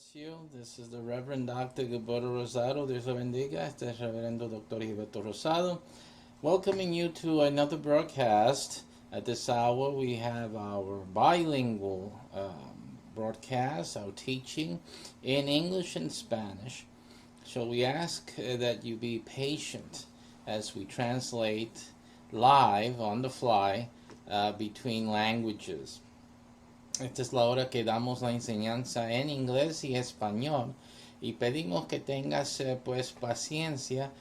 bless you. This is the Reverend Dr. Gilberto Rosado. Dios lo bendiga. Este es Reverendo Dr. Gilberto Rosado. Welcoming you to another broadcast. At this hour, we have our bilingual broadcast, our teaching in English and Spanish. So we ask that you be patient as we translate live on the fly between languages. Esta es la hora que damos la enseñanza en inglés y español y pedimos que tengas pues paciencia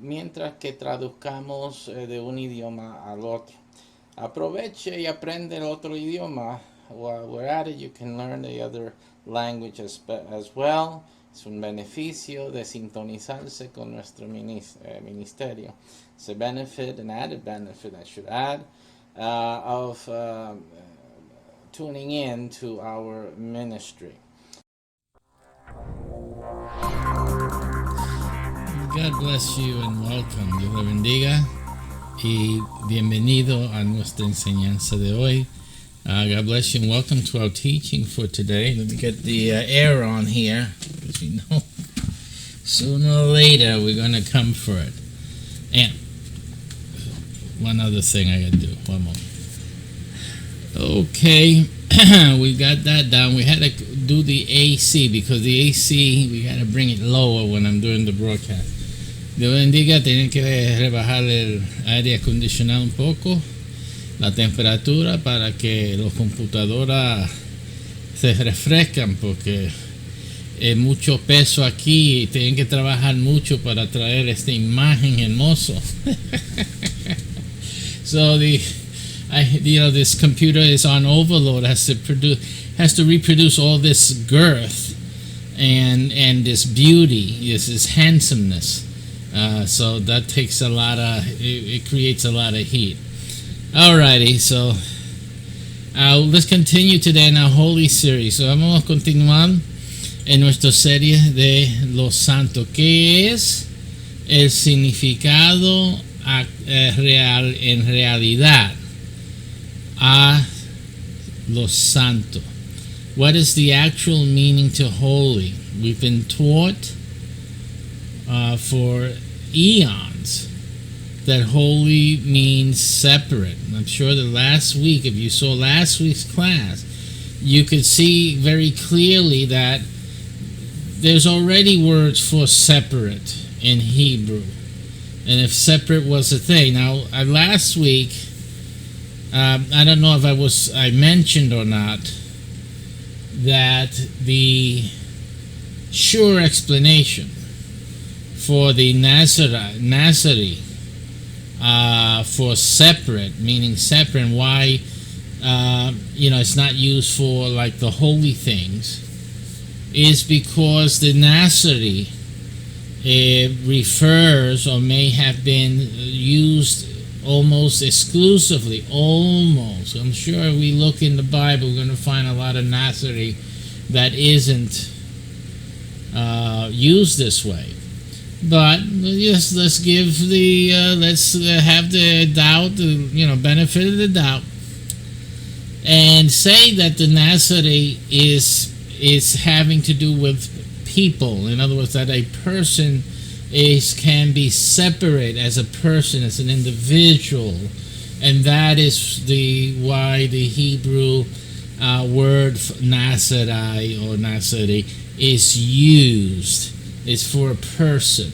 mientras que traduzcamos de un idioma al otro. Aproveche y aprende el otro idioma. While we're at it, you can learn the other language as well. Es un beneficio de sintonizarse con nuestro ministerio. It's a benefit, an added benefit I should add, of tuning in to our ministry. God bless you and welcome. Dios le bendiga y bienvenido a nuestra enseñanza de hoy. God bless you and welcome to our teaching for today. Let me get the air on here because you know sooner or later we're going to come for it. And one other thing I got to do. One moment. Okay, we got that down. We had to do the AC because the AC, we got to bring it lower when I'm doing the broadcast. Dios bendiga, tienen que rebajar el aire acondicionado un poco, la temperatura para que los computadoras se refrescan porque es mucho peso aquí y tienen que trabajar mucho para traer esta imagen hermosa. So this computer is on overload, has to reproduce all this girth and this beauty, this handsomeness. So that takes a lot of, it creates a lot of heat. Alrighty, so let's continue today in our Holy Series. So vamos a continuar en nuestra serie de los santos. ¿Qué es el significado real en realidad a los santos? What is the actual meaning to holy? We've been taught for eons that holy means separate. I'm sure that last week, if you saw last week's class, you could see very clearly that there's already words for separate in Hebrew. And if separate was a thing. Now, last week, I don't know if I mentioned or not that the sure explanation for the Nazari for separate, meaning separate, and why it's not used for like the holy things, is because the Nazari refers or may have been used almost exclusively, almost. I'm sure if we look in the Bible, we're going to find a lot of Nazari that isn't used this way. But yes, let's have the doubt, benefit of the doubt, and say that the Nazari is having to do with people. In other words, that a person can be separate as a person, as an individual, and that is why the Hebrew word Nazari or Nazari is used. It's for a person,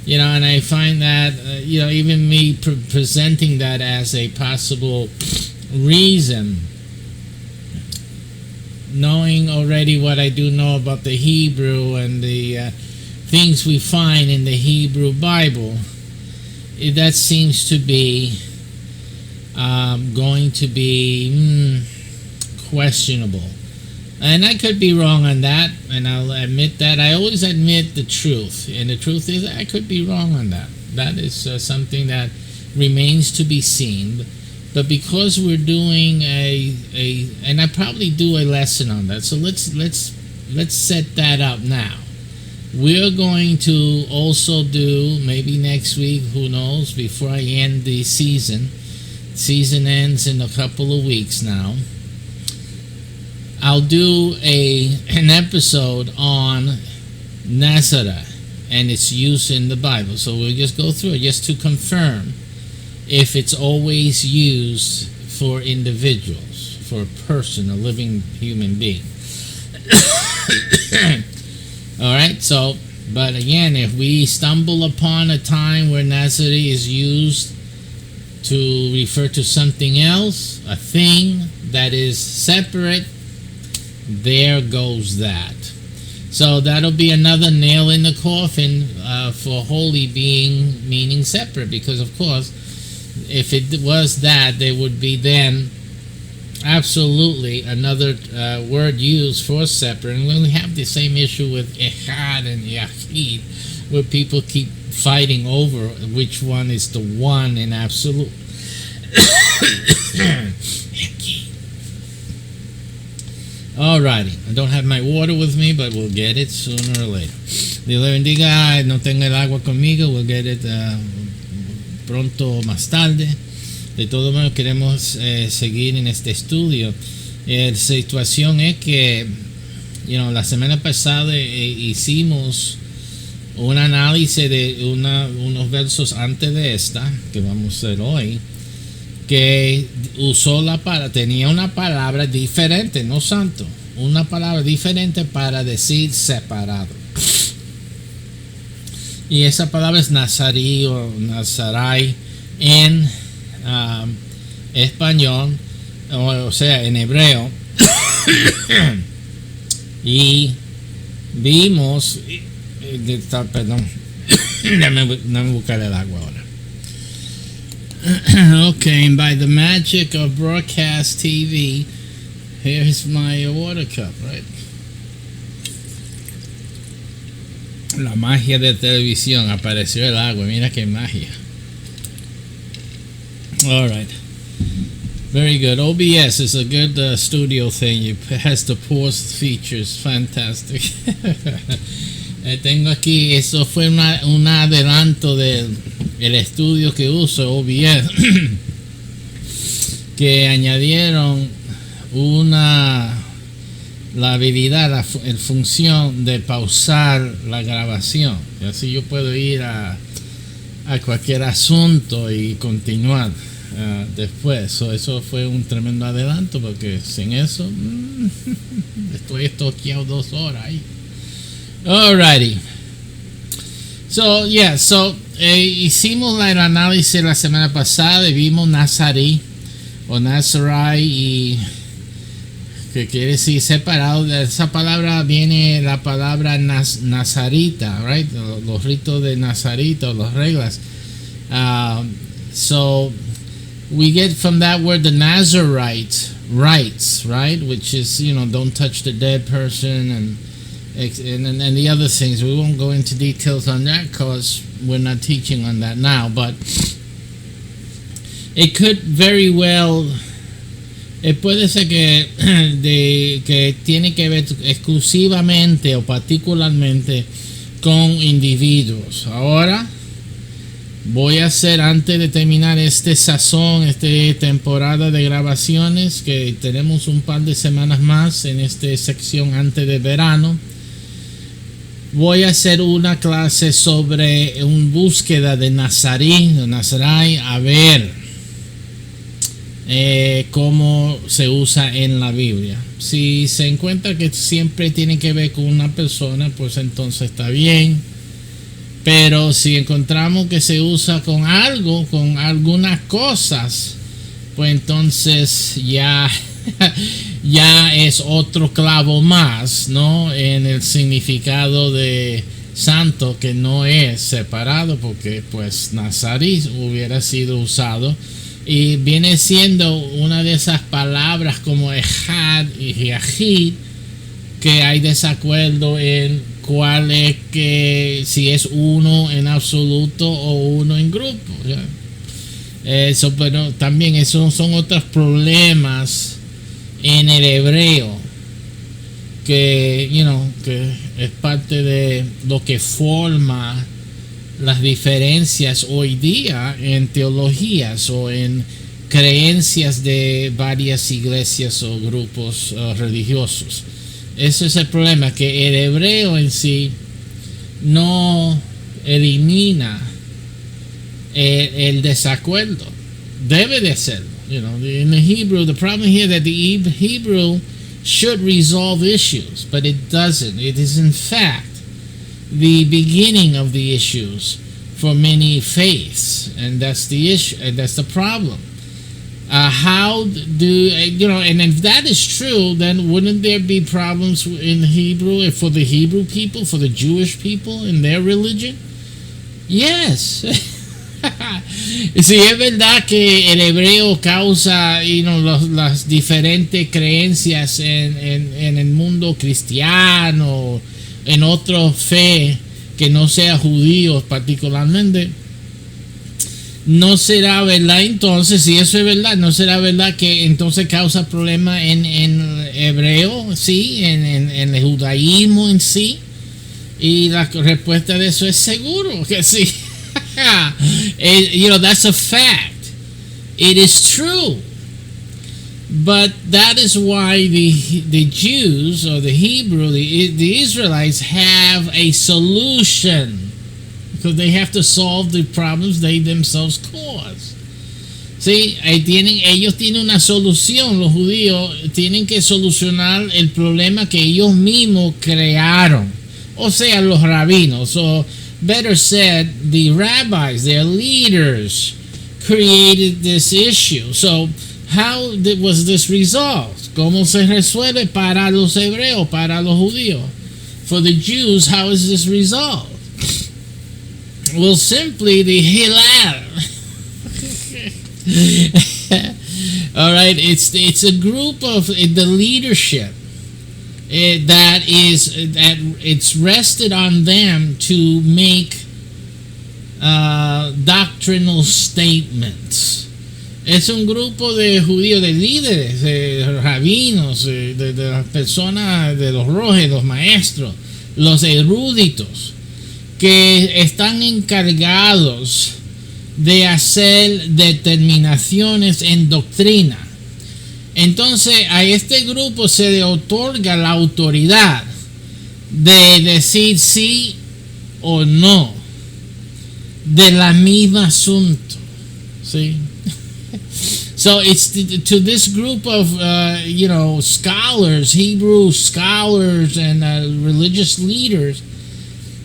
and I find that even me presenting that as a possible reason, knowing already what I do know about the Hebrew and the things we find in the Hebrew Bible, that seems to be going to be questionable. And I could be wrong on that, and I'll admit that. I always admit the truth, and the truth is I could be wrong on that. That is something that remains to be seen. But because we're doing and I probably do a lesson on that, so let's set that up now. We're going to also do, maybe next week, who knows, before I end the season. Season ends in a couple of weeks now. I'll do an episode on Nazareth and its use in the Bible. So we'll just go through it just to confirm if it's always used for individuals, for a person, a living human being. Alright, so, but again, if we stumble upon a time where Nazareth is used to refer to something else, a thing that is separate, there goes that. So that'll be another nail in the coffin for holy being meaning separate, because of course if it was that, there would be then absolutely another word used for separate. And we have the same issue with Echad and Yachid, where people keep fighting over which one is the one in absolute. Alrighty, I don't have my water with me, but we'll get it sooner or later. Dios le bendiga. No tengo el agua conmigo. We'll get it pronto, más tarde. De todos modos, queremos seguir en este estudio. La situación es que la semana pasada hicimos un análisis de unos versos antes de esta, que vamos a hacer hoy, que tenía una palabra diferente, no santo, una palabra diferente para decir separado. Y esa palabra es nazarí o nazarai en español, o sea, en hebreo. Y vimos, perdón, déjame buscar el agua ahora. Okay, and by the magic of broadcast TV, here's my water cup, right? La magia de televisión, apareció el agua, mira qué magia. Alright, very good. OBS is a good studio thing. It has the pause features, fantastic. Tengo aquí, eso fue un adelanto del estudio que uso, OBS, que añadieron la habilidad, la función de pausar la grabación. Y así yo puedo ir a cualquier asunto y continuar después. Eso fue un tremendo adelanto, porque sin eso estoy estoqueado 2 horas ahí. Alrighty. So, hicimos el análisis la semana pasada y vimos nazarí o nazarai, y que quiere decir separado. De esa palabra viene la palabra nazarita, right? Los ritos de nazarita, o las reglas. So we get from that word the Nazarite rites, right? Which is, don't touch the dead person and the other things. We won't go into details on that because we're not teaching on that now, but it could very well, puede ser que tiene que ver exclusivamente o particularmente con individuos. Ahora voy a hacer, antes de terminar esta temporada de grabaciones, que tenemos un par de semanas más en esta sección antes de verano, voy a hacer una clase sobre una búsqueda de nazarai, a ver cómo se usa en la Biblia. Si se encuentra que siempre tiene que ver con una persona, pues entonces está bien. Pero si encontramos que se usa con algo, con algunas cosas, pues entonces ya es otro clavo más, ¿no? En el significado de santo, que no es separado, porque pues nazarí hubiera sido usado y viene siendo una de esas palabras como ejad y yahid, que hay desacuerdo en cuál es, que si es uno en absoluto o uno en grupo, ¿ya? Eso, pero también esos son otros problemas en el hebreo, que que es parte de lo que forma las diferencias hoy día en teologías o en creencias de varias iglesias o grupos religiosos. Ese es el problema, que el hebreo en sí no elimina el desacuerdo. Debe de hacerlo. You know, in the Hebrew, the problem here that the Hebrew should resolve issues, but it doesn't. It is in fact the beginning of the issues for many faiths, and that's the issue, and that's the problem. How do you know? And if that is true, then wouldn't there be problems in Hebrew for the Hebrew people, for the Jewish people in their religion? Yes. Si es verdad que el hebreo causa las diferentes creencias en el mundo cristiano, en otra fe que no sea judíos particularmente, no será verdad entonces, si eso es verdad, no será verdad que entonces causa problema en hebreo, sí, en el judaísmo en sí. Y la respuesta de eso es seguro que sí. That's a fact. It is true. But that is why the Jews or the Hebrew, the Israelites have a solution, because they have to solve the problems they themselves cause. Sí, ellos tienen una solución. Los judíos tienen que solucionar el problema que ellos mismos crearon. O sea, los rabinos, or better said, the rabbis, their leaders, created this issue. So, how was this resolved? ¿Cómo se resuelve para los hebreos, para los judíos? For the Jews, how is this resolved? Well, simply the Hillel. All right, it's a group of the leadership that it's rested on them to make doctrinal statements. Es un grupo de judíos, de líderes, de rabinos, de las personas, de los rojes, los maestros, los eruditos, que están encargados de hacer determinaciones en doctrina. Entonces a este grupo se le otorga la autoridad de decir sí o no de la misma asunto, ¿sí? So it's to this group of scholars, Hebrew scholars and religious leaders,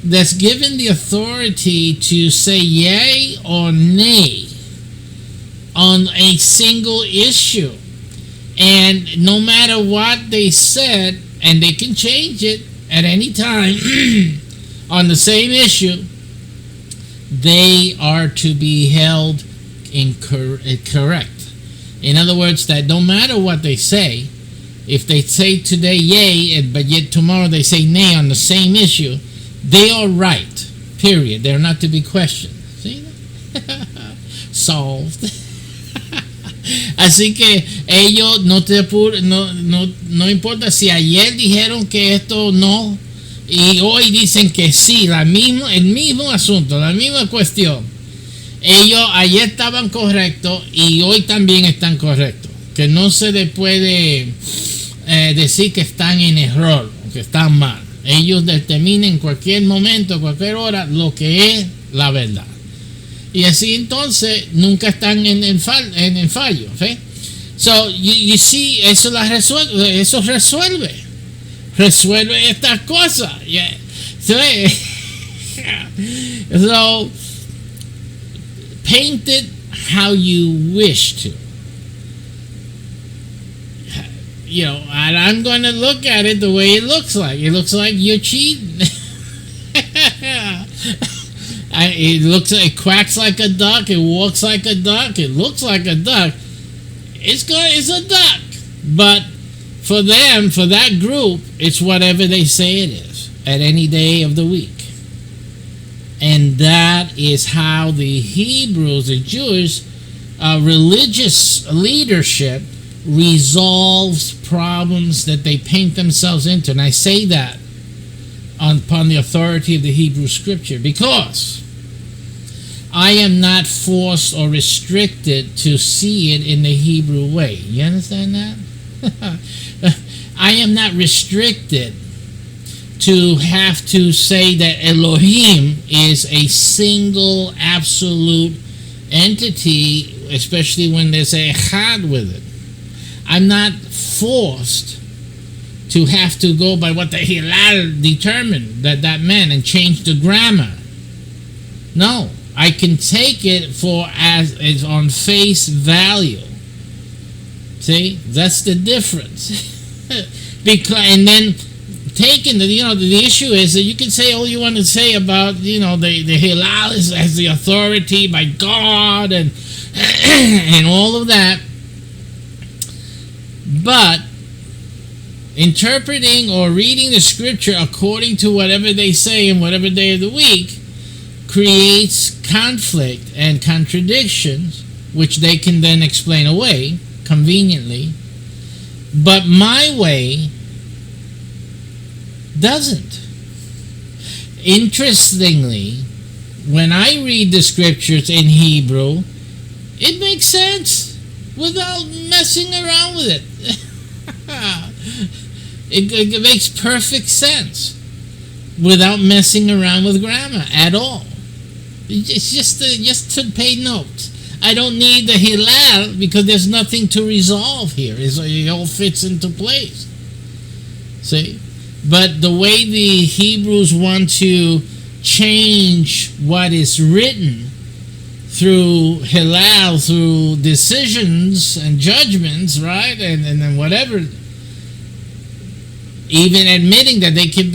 that's given the authority to say yay or nay on a single issue. And no matter what they said, and they can change it at any time on the same issue, they are to be held correct. In other words, that no matter what they say, if they say today yay, but yet tomorrow they say nay on the same issue, they are right. Period. They're not to be questioned. See? Solved. Así que ellos no importa si ayer dijeron que esto no y hoy dicen que sí, el mismo asunto, la misma cuestión. Ellos ayer estaban correctos y hoy también están correctos. Que no se les puede decir que están en error o que están mal. Ellos determinan en cualquier momento, cualquier hora, lo que es la verdad. Y así entonces nunca están en el fallo. ¿Sí? So, you see, eso resuelve estas cosas. Yeah. So, paint it how you wish to. And I'm going to look at it the way it looks like. It looks like you're cheating. It quacks like a duck. It walks like a duck. It looks like a duck. It's a duck. But for them, for that group, it's whatever they say it is at any day of the week. And that is how the Hebrews, the Jewish religious leadership, resolves problems that they paint themselves into. And I say that upon the authority of the Hebrew scripture, because I am not forced or restricted to see it in the Hebrew way. You understand that? I am not restricted to have to say that Elohim is a single absolute entity, especially when there's a echad with it. I'm not forced to have to go by what the Hillel determined that meant and change the grammar. No, I can take it for as on face value. See, that's the difference. Because, and then taking the issue is that you can say all you want to say about the Hillel as the authority by God and and all of that, but interpreting or reading the scripture according to whatever they say in whatever day of the week creates conflict and contradictions, which they can then explain away conveniently. But my way doesn't. Interestingly, when I read the scriptures in Hebrew, it makes sense without messing around with it. It makes perfect sense without messing around with grammar at all. It's just to pay notes. I don't need the Hillel because there's nothing to resolve here. It all fits into place. See? But the way the Hebrews want to change what is written through Hillel, through decisions and judgments, right? And then whatever, even admitting that they could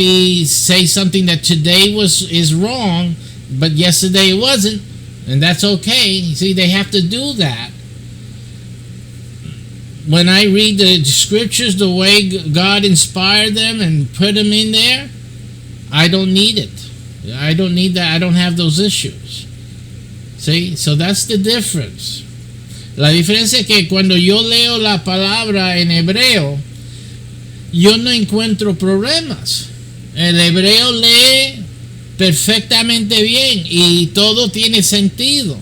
say something that today is wrong, but yesterday it wasn't, and that's okay. You see, they have to do that. When I read the scriptures the way God inspired them and put them in there, I don't need it. I don't need that. I don't have those issues. See? So that's the difference. La diferencia es que cuando yo leo la palabra en hebreo, yo no encuentro problemas. El hebreo lee perfectamente bien y todo tiene sentido.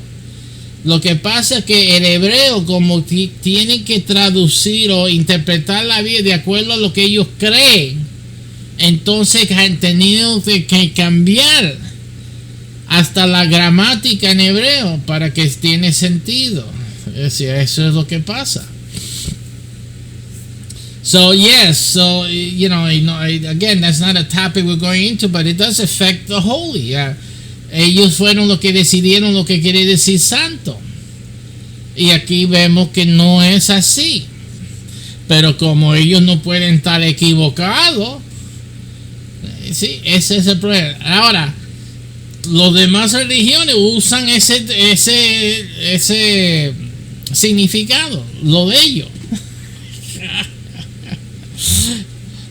Lo que pasa es que el hebreo, como tiene que traducir o interpretar la Biblia de acuerdo a lo que ellos creen, entonces han tenido que cambiar hasta la gramática en hebreo para que tiene sentido. Eso es lo que pasa. So yes, again, that's not a topic we're going into, but it does affect the holy. Ellos fueron los que decidieron lo que quiere decir santo. Y aquí vemos que no es así. Pero como ellos no pueden estar equivocados, sí, ese es el problema. Ahora, los demás religiones usan ese significado, lo de ellos.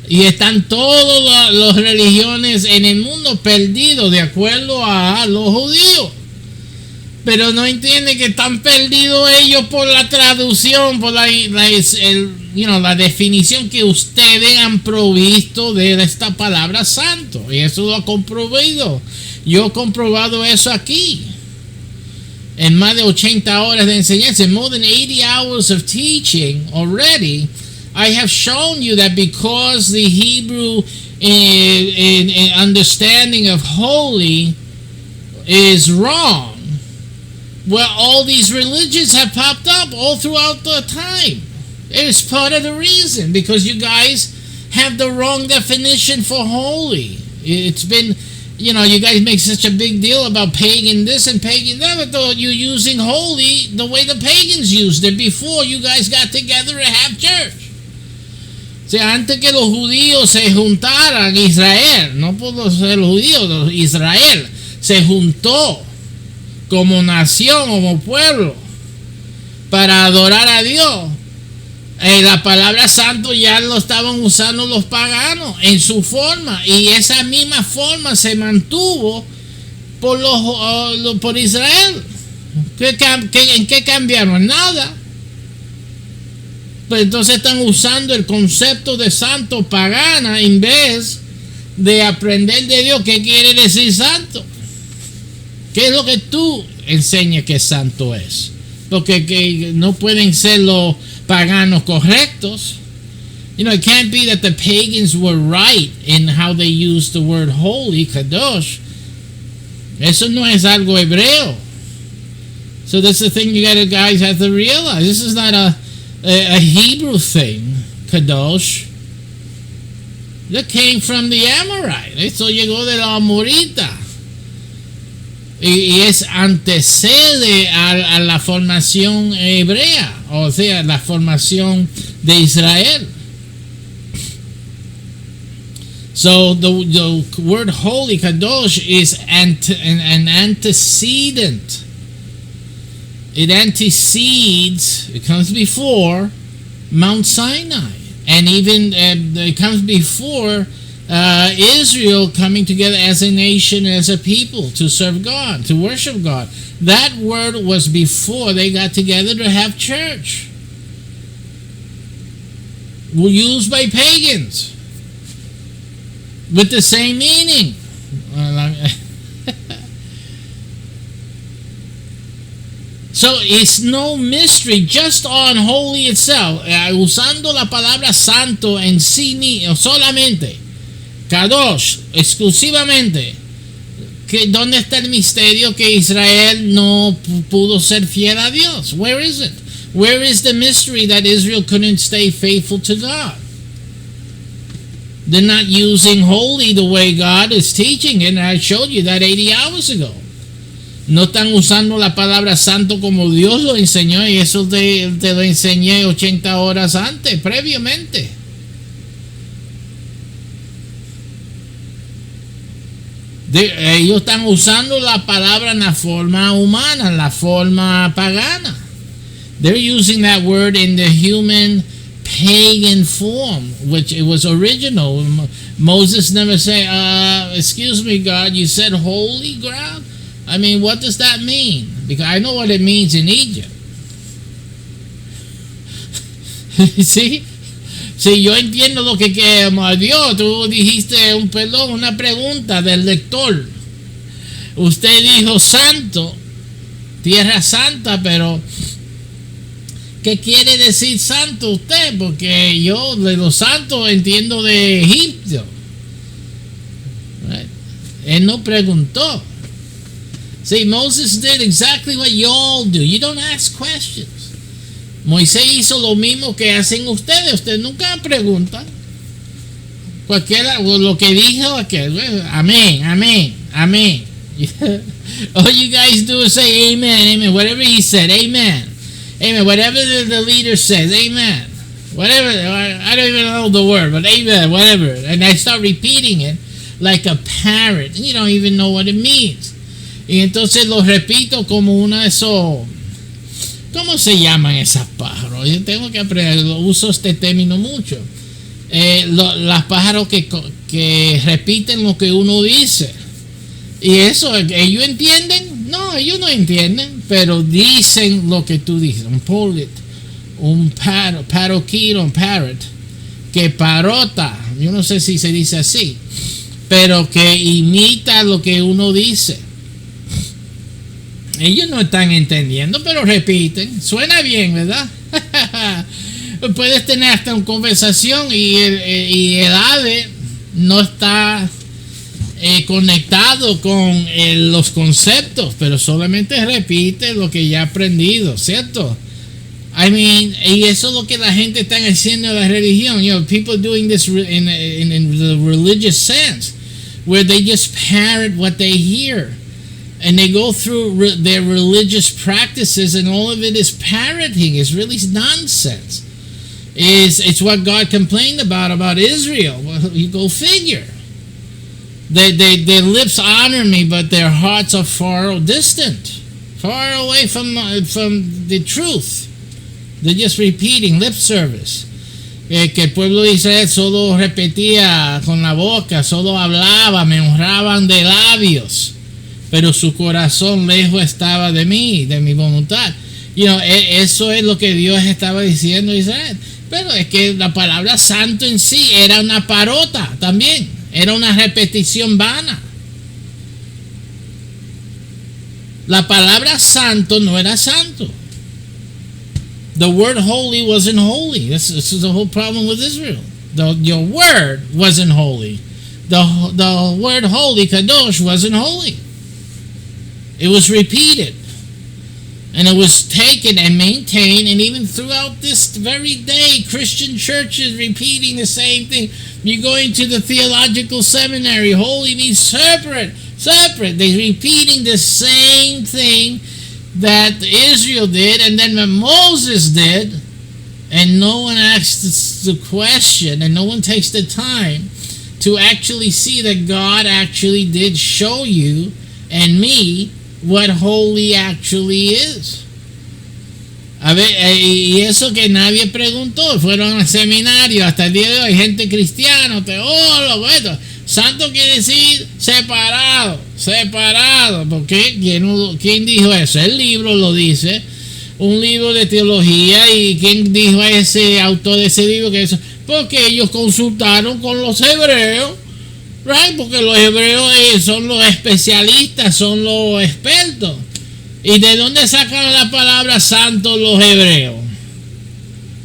Y están todas las religiones en el mundo perdidos de acuerdo a los judíos. Pero no entienden que están perdidos ellos por la traducción, por la definición que ustedes han provisto de esta palabra santo. Y eso lo ha comprobado. Yo he comprobado eso aquí. En más de 80 horas de enseñanza, in more than 80 hours of teaching already, I have shown you that because the Hebrew in understanding of holy is wrong, well, all these religions have popped up all throughout the time. It's part of the reason, because you guys have the wrong definition for holy. It's been, you guys make such a big deal about pagan this and pagan that, but you're using holy the way the pagans used it before you guys got together to have church. O sea, antes que los judíos se juntaran, Israel, no por los judíos, Israel se juntó como nación, como pueblo, para adorar a Dios. La palabra santo ya lo estaban usando los paganos en su forma, y esa misma forma se mantuvo por Israel. ¿En qué cambiaron? Nada. Pues entonces están usando el concepto de santo pagana en vez de aprender de Dios qué quiere decir santo. ¿Qué es lo que tú enseña que santo es. Porque que no pueden ser los paganos correctos. You know, it can't be that the pagans were right in how they used the word holy, kadosh. Eso no es algo hebreo. So that's the thing you guys have to realize. This is not a Hebrew thing, kadosh. That came from the Amorite. Esto llegó de la Amorita. Y es antecede a la formación hebrea, o sea, la formación de Israel. So the word holy, kadosh, is an antecedent. It antecedes, it comes before Mount Sinai. And even it comes before Israel coming together as a nation, as a people to serve God, to worship God. That word was before they got together to have church. Used by pagans with the same meaning. So it's no mystery, just on holy itself, usando la palabra santo en sí solamente, kadosh, exclusivamente, que ¿dónde está el misterio que Israel no pudo ser fiel a Dios? Where is it? Where is the mystery that Israel couldn't stay faithful to God? They're not using holy the way God is teaching it, and I showed you that 80 hours ago. No están usando la palabra santo como Dios lo enseñó, y eso te lo enseñé 80 horas antes, previamente. Ellos están usando la palabra en la forma humana, en la forma pagana. They're using that word in the human pagan form, which it was original. Moses never said, excuse me, God, you said holy ground? I mean, what does that mean? Because I know what it means in Egypt. ¿Sí? Sí, yo entiendo lo que Dios, tú dijiste una pregunta del lector. Usted dijo santo, tierra santa, pero ¿qué quiere decir santo usted? Porque yo de los santos entiendo de Egipto. Right? Él no preguntó. See, Moses did exactly what you all do. You don't ask questions. Moisés hizo lo mismo que hacen ustedes. Ustedes nunca preguntan. Cualquiera, lo que dijo, amén, amén, amén. All you guys do is say amen, amen. Whatever he said, amen. Amen. Whatever the leader says, amen. Whatever, I don't even know the word, but amen, whatever. And I start repeating it like a parrot. And you don't even know what it means. Y entonces lo repito como una de esos. ¿Cómo se llaman esas pájaros? Yo tengo que aprender, uso este término mucho. Las pájaros que repiten lo que uno dice. Y eso, ¿ellos entienden? No, ellos no entienden, pero dicen lo que tú dices. Un polit, un paroquito, un parrot, que parota, yo no sé si se dice así, pero que imita lo que uno dice. Ellos no están entendiendo, pero repiten. Suena bien, ¿verdad? Puedes tener hasta una conversación y el ave no está conectado con los conceptos, pero solamente repite lo que ya ha aprendido, ¿cierto? I mean, y eso es lo que la gente está haciendo en la religión. You know, people doing this in the religious sense, where they just parrot what they hear. And they go through their religious practices, and all of it is parroting. It's really nonsense. It's what God complained about Israel. Well, you go figure. Their lips honor me, but their hearts are far distant, far away from the truth. They're just repeating lip service. Que el pueblo de Israel solo repetía con la boca, solo hablaba, me honraban de labios, pero su corazón lejos estaba de mí, de mi voluntad. You know, eso es lo que Dios estaba diciendo a Israel. Pero es que la palabra santo en sí era una parota también. Era una repetición vana. La palabra santo no era santo. The word holy wasn't holy. This is the whole problem with Israel. Your word wasn't holy. The word holy, kadosh, wasn't holy. It was repeated. And it was taken and maintained, and even throughout this very day, Christian churches repeating the same thing. You go into the theological seminary, holy means separate. They're repeating the same thing that Israel did, and then when Moses did, and no one asks the question, and no one takes the time to actually see that God actually did show you and me what holy actually is. A ver, y eso que nadie preguntó, fueron al seminario, hasta el día de hoy, hay gente cristiana, teólogos, esto. Santo quiere decir separado, porque ¿quién dijo eso? El libro lo dice, un libro de teología, y ¿quién dijo a ese autor de ese libro que eso? Porque ellos consultaron con los hebreos, right? Porque los hebreos son los especialistas, son los expertos. ¿Y de dónde sacaron la palabra santo los hebreos?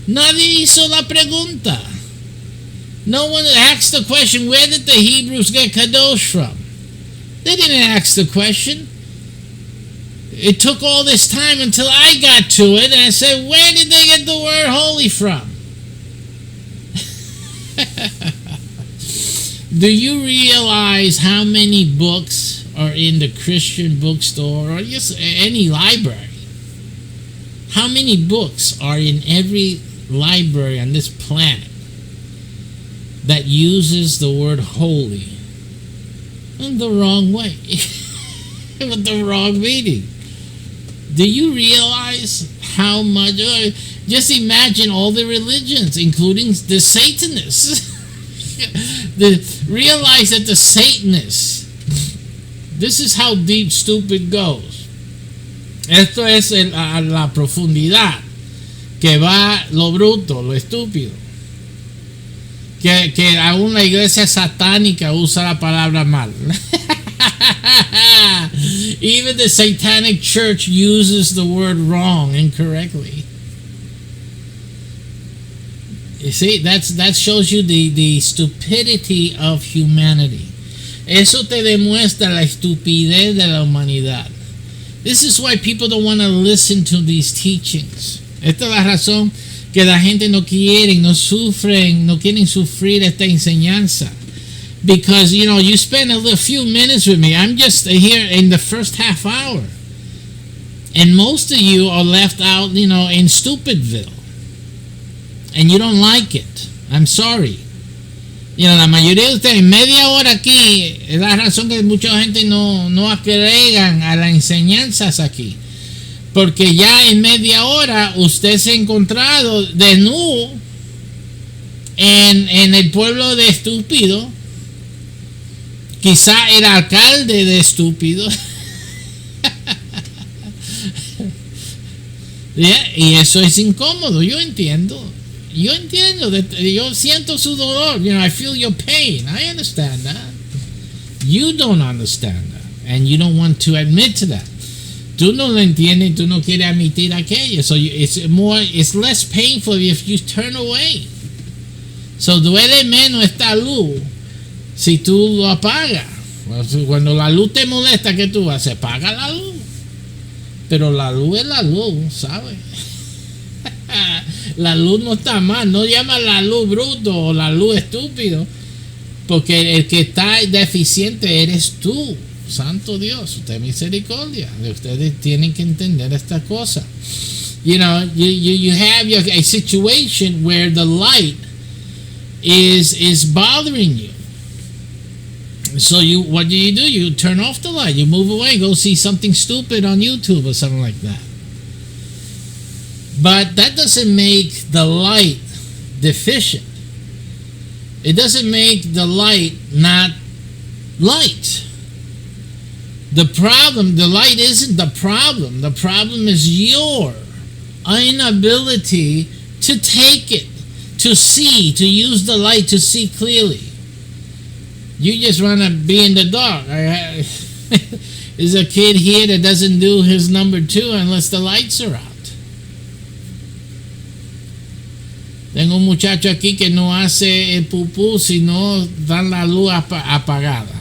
Nadie hizo la pregunta. No one asked the question, where did the Hebrews get kadosh from? They didn't ask the question. It took all this time until I got to it, and I said, where did they get the word holy from? Do you realize how many books are in the Christian bookstore or just any library? How many books are in every library on this planet that uses the word holy in the wrong way, with the wrong meaning? Do you realize how much? Just imagine all the religions, including the Satanists. Realize that the Satanists, this is how deep stupid goes. Esto es a la profundidad que va lo bruto, lo estúpido. Que aún la iglesia satánica usa la palabra mal. Even the satanic church uses the word wrong incorrectly. You see, that shows you the stupidity of humanity. Eso te demuestra la estupidez de la humanidad. This is why people don't want to listen to these teachings. Esta es la razón que la gente no quiere, no quieren sufrir esta enseñanza. Because, you spend a few minutes with me. I'm just here in the first half hour. And most of you are left out, in Stupidville. And you don't like it. I'm sorry. La mayoría de ustedes, media hora aquí, es la razón que mucha gente no agregan a las enseñanzas aquí. Porque ya en media hora usted se ha encontrado desnudo en el pueblo de estúpido. Quizá el alcalde de estúpido. Y eso es incómodo, yo entiendo. Yo siento su dolor. I feel your pain. I understand that. You don't understand that. And you don't want to admit to that. Tú no lo entiendes, tú no quieres admitir aquello. So it's less painful if you turn away. So duele menos esta luz si tú lo apagas. Cuando la luz te molesta, ¿qué tú haces? Apaga la luz. Pero la luz es la luz, ¿sabes? La luz no está mal, no llama la luz bruto o la luz estúpido, porque el que está deficiente eres tú. Santo Dios, usted misericordia. Ustedes tienen que entender esta cosa. You have a situation where the light is bothering you. So what do? You turn off the light, you move away, go see something stupid on YouTube or something like that. But that doesn't make the light deficient. It doesn't make the light not light. The light isn't the problem. The problem is your inability to take it, to see, to use the light to see clearly. You just want to be in the dark. There's a kid here that doesn't do his number 2 unless the lights are out. Tengo un muchacho aquí que no hace el pupú si no dan la luz apagada.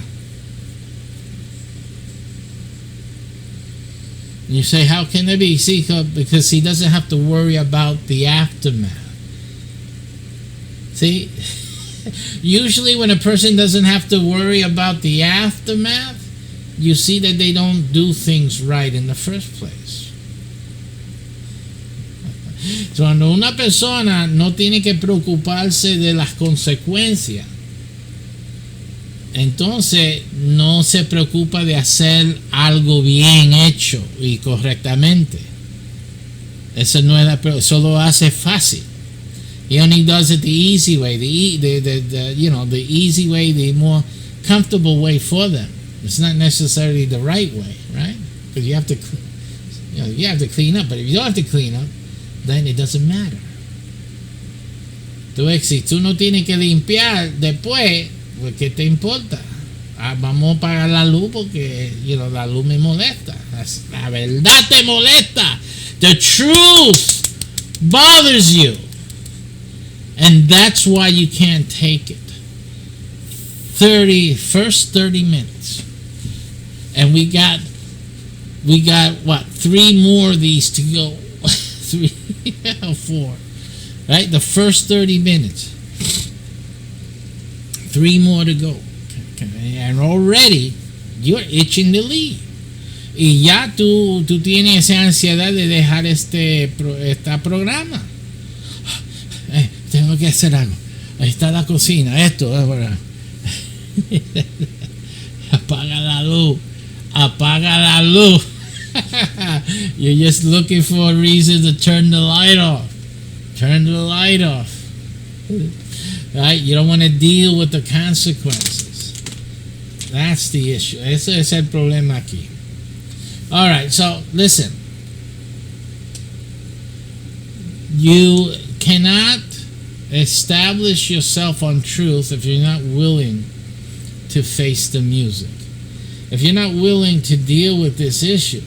You say, how can it be? See, because he doesn't have to worry about the aftermath. See, usually when a person doesn't have to worry about the aftermath, you see that they don't do things right in the first place. Cuando una persona no tiene que preocuparse de las consecuencias, entonces no se preocupa de hacer algo bien hecho y correctamente. Eso no es eso lo hace fácil. He only does it the easy way, the easy way, the more comfortable way for them. It's not necessarily the right way, right? Because you have to clean up. But if you don't have to clean up, then it doesn't matter. Tú ves, si tú no tienes que limpiar después, pues ¿qué te importa? Vamos a apagar la luz porque la luz me molesta. La verdad te molesta. The truth bothers you. And that's why you can't take it. First 30 minutes. And we got what, 3 more of these to go. 3 or 4. Right? The first 30 minutes. 3 more to go. Okay. And already you're itching to leave. Y ya tú tienes esa ansiedad de dejar este programa. Tengo que hacer algo. Ahí está la cocina. Esto. Apaga la luz. Apaga la luz. You're just looking for a reason to turn the light off. Turn the light off. Right? You don't want to deal with the consequences. That's the issue. Ese es el problema aquí. All right, so listen. You cannot establish yourself on truth if you're not willing to face the music. If you're not willing to deal with this issue,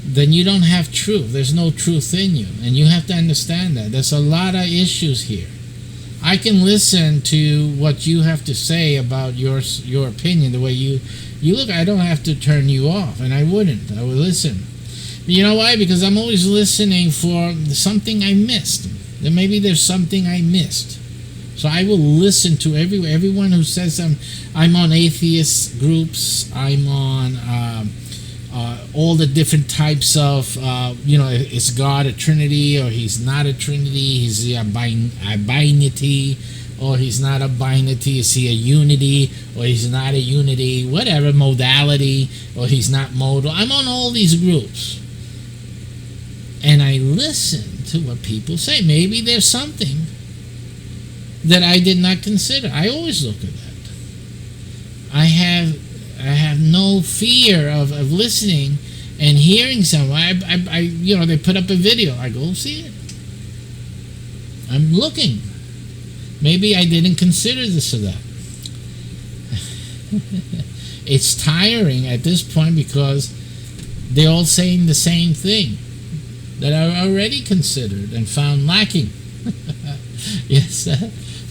then you don't have truth. There's no truth in you. And you have to understand that. There's a lot of issues here. I can listen to what you have to say about your opinion, the way you look. I don't have to turn you off, and I wouldn't. I would listen. You know why? Because I'm always listening for something I missed. Then maybe there's something I missed. So I will listen to everyone who says I'm on atheist groups. I'm on all the different types of, is God a Trinity or he's not a Trinity? He's a binity or he's not a binity? Is he a unity or he's not a unity? Whatever, modality or he's not modal. I'm on all these groups. And I listen to what people say. Maybe there's something that I did not consider. I always look at that. I have no fear of listening and hearing someone. They put up a video. I go see it. I'm looking. Maybe I didn't consider this or that. It's tiring at this point because they're all saying the same thing that I already considered and found lacking. Yes.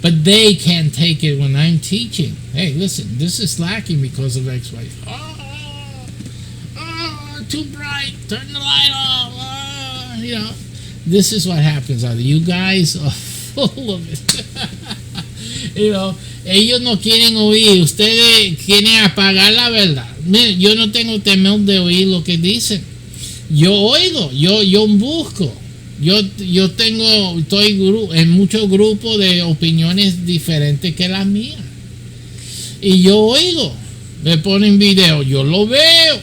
But they can't take it when I'm teaching. Hey, listen, this is lacking because of X, Y. Too bright. Turn the light off. This is what happens. You guys are full of it. Ellos no quieren oír. Ustedes quieren apagar la verdad. Miren, yo no tengo temor de oír lo que dicen. Yo oigo. Yo busco. Yo estoy en muchos grupos de opiniones diferentes que las mías. Y yo oigo. Me ponen video. Yo lo veo.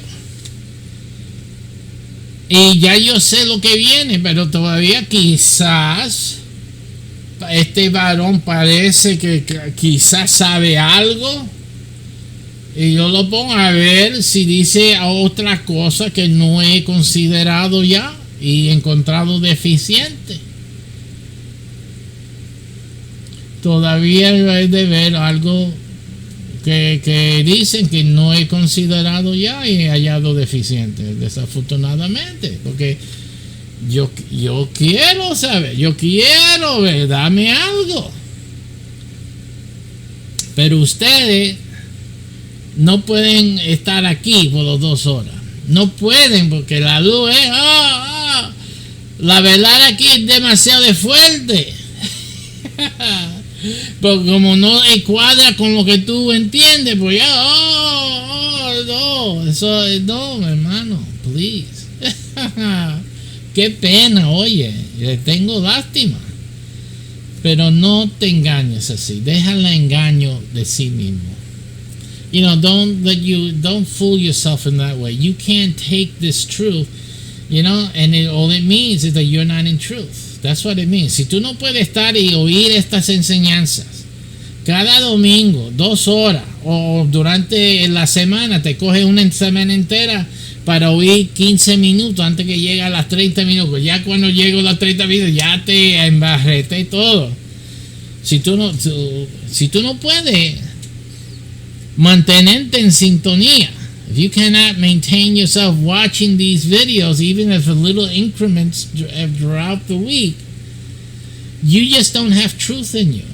Y ya yo sé lo que viene. Pero todavía quizás este varón parece que quizás sabe algo. Y yo lo pongo a ver si dice otra cosa que no he considerado ya y encontrado deficiente. Todavía hay de ver algo que dicen que no he considerado ya y he hallado deficiente, desafortunadamente, porque yo quiero saber, yo quiero ver, dame algo. Pero ustedes no pueden estar aquí por las 2 horas. No pueden porque la luz es... la verdad aquí es demasiado fuerte. Porque como no cuadra con lo que tú entiendes, pues ya... no, eso no, hermano, please. Qué pena, oye, le tengo lástima. Pero no te engañes así. Deja el engaño de sí mismo. You know, don't fool yourself in that way. You can't take this truth, you know, and all it means is that you're not in truth. That's what it means. Si tú no puedes estar y oír estas enseñanzas cada domingo, 2 horas, o durante la semana te coges una semana entera para oír 15 minutos antes que llegue a las 30 minutos. Ya cuando llego a las 30 minutos ya te embarrete todo. Si tú no puedes mantenerte en sintonía, if you cannot maintain yourself watching these videos, even if a little increments throughout the week, you just don't have truth in you.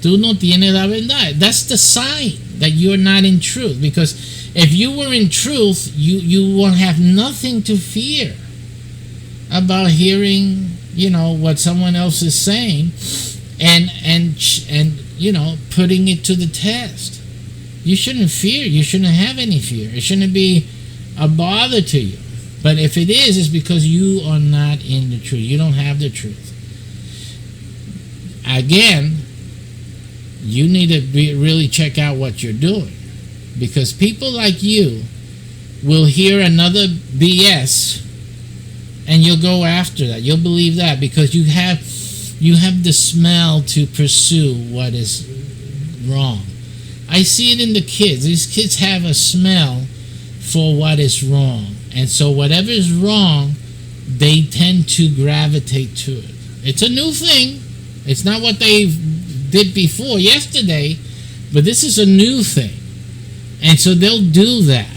Tú no tienes la verdad. That's the sign that you're not in truth. Because if you were in truth, you won't have nothing to fear about hearing, you know, what someone else is saying, and you know, putting it to the test. You shouldn't fear. You shouldn't have any fear. It shouldn't be a bother to you. But if it is, it's because you are not in the truth. You don't have the truth. Again, you need to really check out what you're doing. Because people like you will hear another BS and you'll go after that. You'll believe that because you have the smell to pursue what is wrong. I see it in the kids. These kids have a smell for what is wrong. And so whatever is wrong, they tend to gravitate to it. It's a new thing. It's not what they did before yesterday, but this is a new thing. And so they'll do that.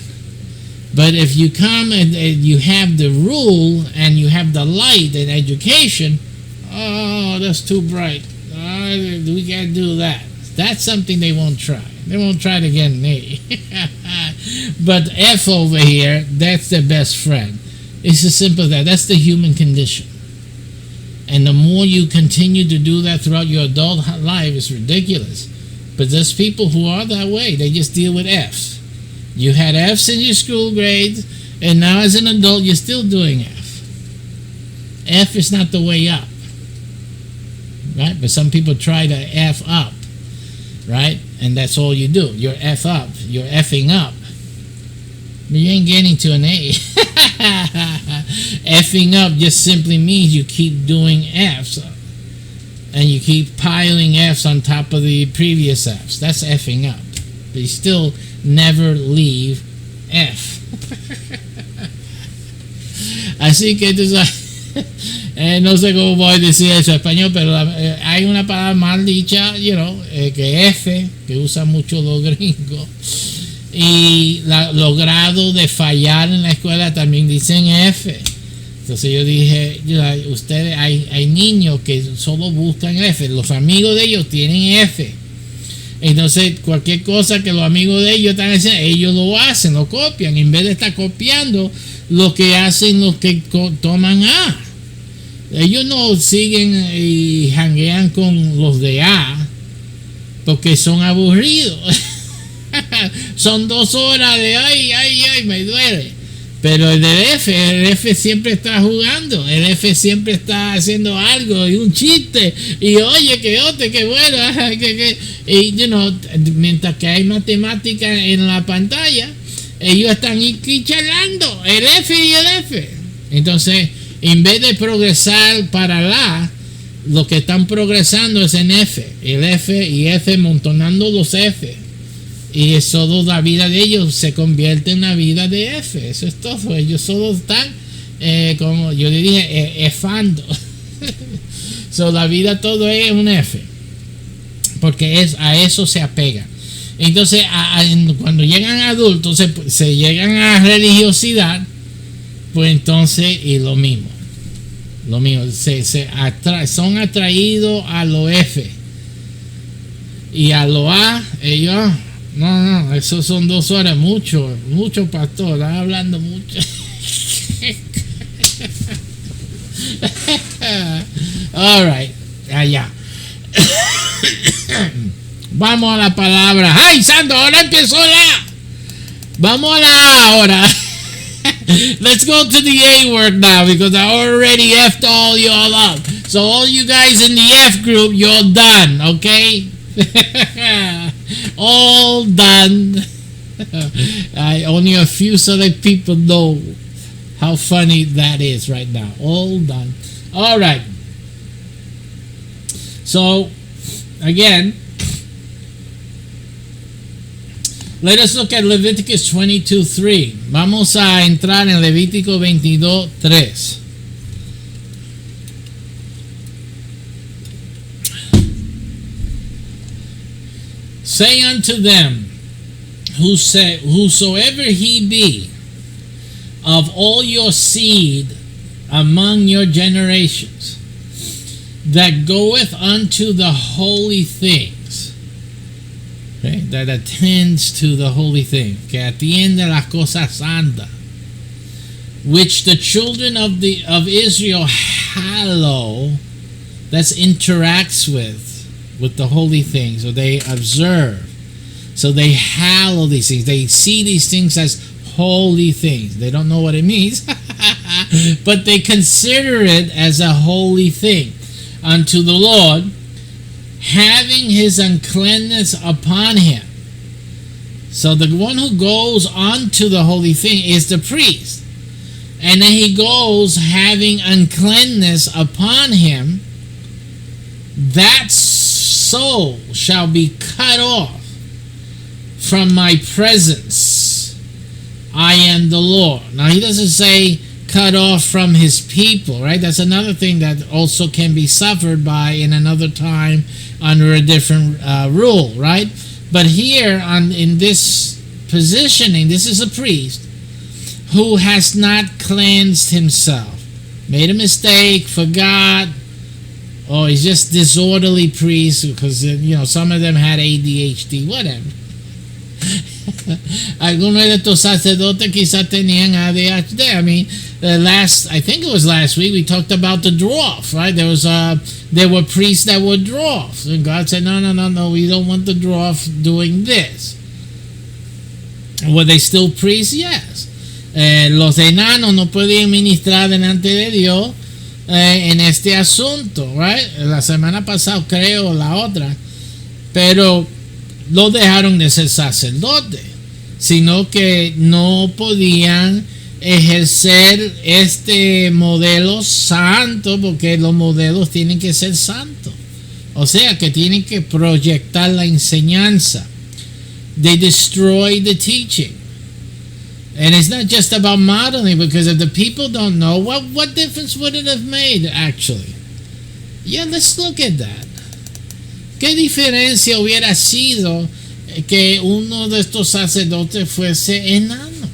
But if you come and you have the rule and you have the light and education, oh, that's too bright. We can't do that. That's something they won't try. They won't try to get an A. But F over here, that's their best friend. It's as simple as that. That's the human condition. And the more you continue to do that throughout your adult life, it's ridiculous. But there's people who are that way. They just deal with Fs. You had Fs in your school grades, and now as an adult, you're still doing F. F is not the way up. Right? But some people try to F up. Right? And that's all you do. You're F up. You're Fing up. But you ain't getting to an A. Fing up just simply means you keep doing Fs. And you keep piling Fs on top of the previous Fs. That's Fing up. But you still never leave F. Así que tú sabes, no sé cómo voy a decir eso en español, pero hay una palabra mal dicha, you know, que F, que usan mucho los gringos. Y los grados de fallar en la escuela también dicen F. Entonces yo dije, ustedes, hay niños que solo buscan F. Los amigos de ellos tienen F. Entonces cualquier cosa que los amigos de ellos están haciendo, ellos lo hacen, lo copian. En vez de estar copiando lo que hacen los que toman A. Ellos no siguen y janguean con los de A porque son aburridos. Son 2 horas de ay, me duele. Pero el F siempre está jugando. El F siempre está haciendo algo y un chiste. Y oye, que bueno. Y you know, mientras que hay matemática en la pantalla, ellos están aquí charlando. El F y el F. Entonces, en vez de progresar para la, lo que están progresando es en F. El F y F montonando los F. Y eso, la vida de ellos se convierte en una vida de F. Eso es todo. Ellos solo están, como yo le dije, Fando. So, la vida todo es un F. Porque a eso se apega. Entonces, cuando llegan adultos, se llegan a religiosidad, pues entonces, y lo mismo, son atraídos a lo F. Y a lo A, ellos, no, eso son 2 horas, mucho, pastor, están hablando mucho. All right, allá. Vamos a la palabra. ¡Ay, santo! Ahora empezó la. Vamos a la ahora. Let's go to the A word now because I already F'd all y'all up. So all you guys in the F group, you're done, okay? All done. Only a few select people know how funny that is right now. All done. All right. So, again, let us look at Leviticus 22:3. Vamos a entrar en Levítico 22:3. Say unto them, whosoever he be, of all your seed among your generations, that goeth unto the holy things, okay, that attends to the holy thing, que atiende las cosas santas, which the children of Israel hallow, that interacts with the holy things, so they observe, so they hallow these things, they see these things as holy things. They don't know what it means, but they consider it as a holy thing unto the Lord, having his uncleanness upon him. So the one who goes onto the holy thing is the priest, and then he goes having uncleanness upon him. That soul shall be cut off from my presence. I am the Lord. Now he doesn't say cut off from his people, right? That's another thing that also can be suffered by in another time under a different rule, right? But here in this positioning, this is a priest who has not cleansed himself, made a mistake, forgot, or he's just disorderly priest because some of them had ADHD, whatever. Algunos de estos sacerdotes quizás tenían ADHD. I mean, I think it was last week, we talked about the dwarf, right? There were priests that were dwarfs, and God said, no, we don't want the dwarf doing this. Were they still priests? Yes. Los enanos no podían ministrar delante de Dios en este asunto, right? La semana pasada creo, la otra, pero no dejaron de ser sacerdotes, sino que no podían ejercer este modelo santo, porque los modelos tienen que ser santos, o sea que tienen que proyectar la enseñanza. They destroy the teaching. And it's not just about modeling, because if the people don't know, what difference would it have made actually? Yeah, let's look at that. ¿Qué diferencia hubiera sido que uno de estos sacerdotes fuese enano?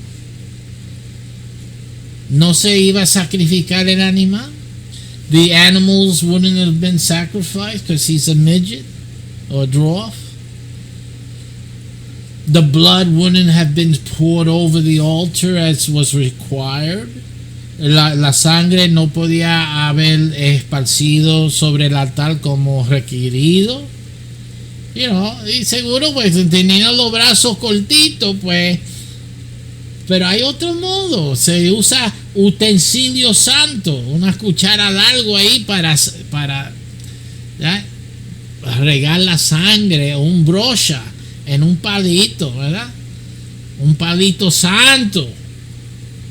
¿No se iba a sacrificar el animal? The animals wouldn't have been sacrificed because he's a midget or a dwarf. The blood wouldn't have been poured over the altar as was required. La sangre no podía haber esparcido sobre el altar como requerido. Y seguro pues teniendo los brazos cortitos, pues. Pero hay otro modo. Se usa utensilio santo, una cuchara largo ahí para ¿ya? Regar la sangre, o un brocha en un palito, ¿verdad? Un palito santo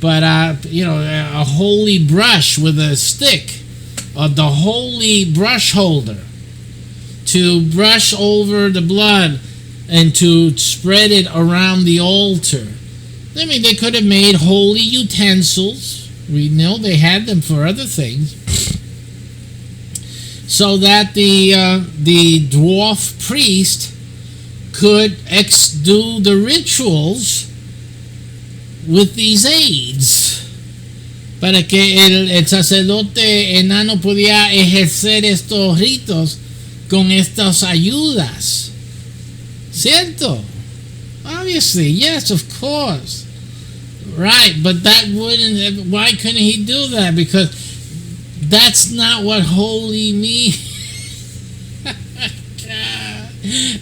para, a holy brush with a stick, or the holy brush holder to brush over the blood and to spread it around the altar. I mean, they could have made holy utensils. We know they had them for other things, so that the dwarf priest could do the rituals with these aids, para que el sacerdote enano podía ejercer estos ritos con estas ayudas. ¿Cierto? Obviously, yes, of course. Right, but that wouldn't, why couldn't he do that? Because that's not what holy means.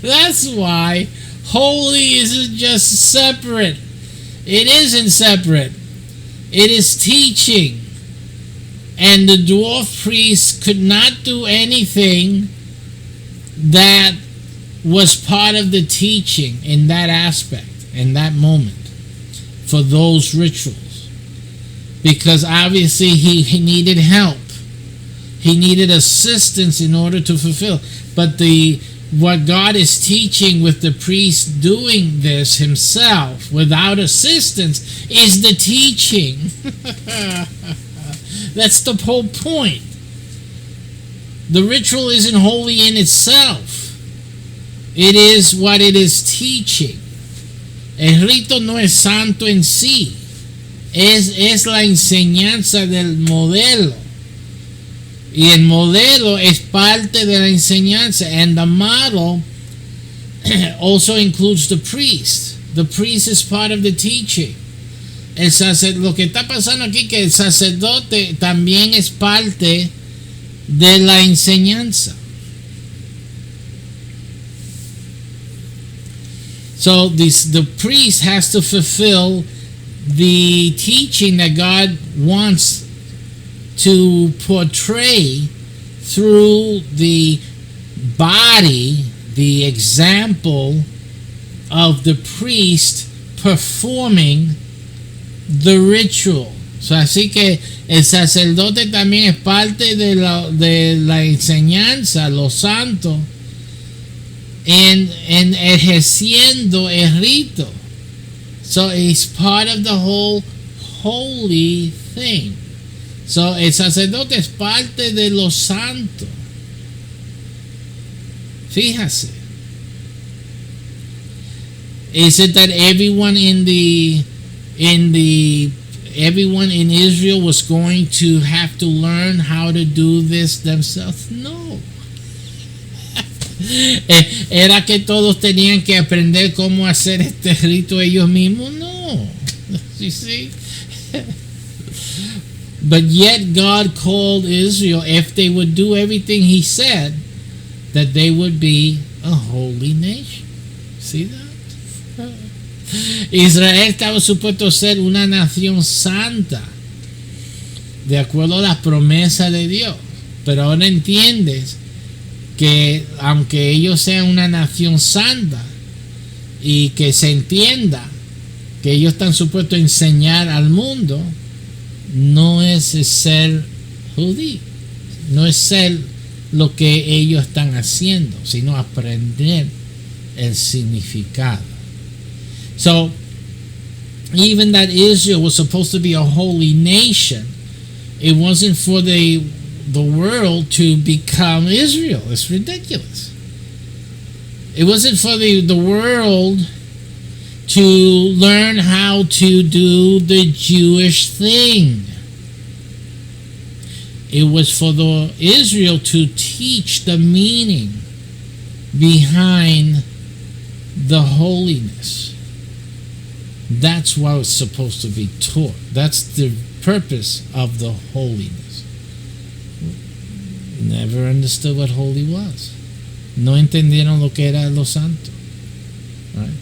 That's why holy isn't just separate. It isn't separate. It is teaching. And the dwarf priests could not do anything that was part of the teaching in that aspect, in that moment, for those rituals. Because obviously he needed help. He needed assistance in order to fulfill. But what God is teaching with the priest doing this himself without assistance is the teaching. That's the whole point. The ritual isn't holy in itself. It is what it is teaching. El rito no es santo en sí. Es la enseñanza del modelo. Y el modelo es parte de la enseñanza. And the model also includes the priest. The priest is part of the teaching. Lo que está pasando aquí que el sacerdote también es parte de la enseñanza. So the priest has to fulfill the teaching that God wants to portray through the body, the example of the priest performing the ritual. So, así que el sacerdote también es parte de la enseñanza, los santos, en ejerciendo el rito. So it's part of the whole holy thing. So el sacerdote es parte de los santos. Fíjase. Is it that everyone everyone in Israel was going to have to learn how to do this themselves? No. ¿Era que todos tenían que aprender cómo hacer este rito ellos mismos? No. You see? But yet God called Israel, if they would do everything he said, that they would be a holy nation. See that? Israel estaba supuesto a ser una nación santa, de acuerdo a las promesas de Dios. Pero ahora entiendes que aunque ellos sean una nación santa y que se entienda que ellos están supuestos a enseñar al mundo, no es ser judío, no es ser lo que ellos están haciendo, sino aprender el significado. So even that Israel was supposed to be a holy nation, it wasn't for the world to become Israel. It's ridiculous. It wasn't for the world to learn how to do the Jewish thing. It was for the Israel to teach the meaning behind the holiness. That's what was supposed to be taught. That's the purpose of the holiness. Never understood what holy was. No entendieron lo que era lo santo. Right?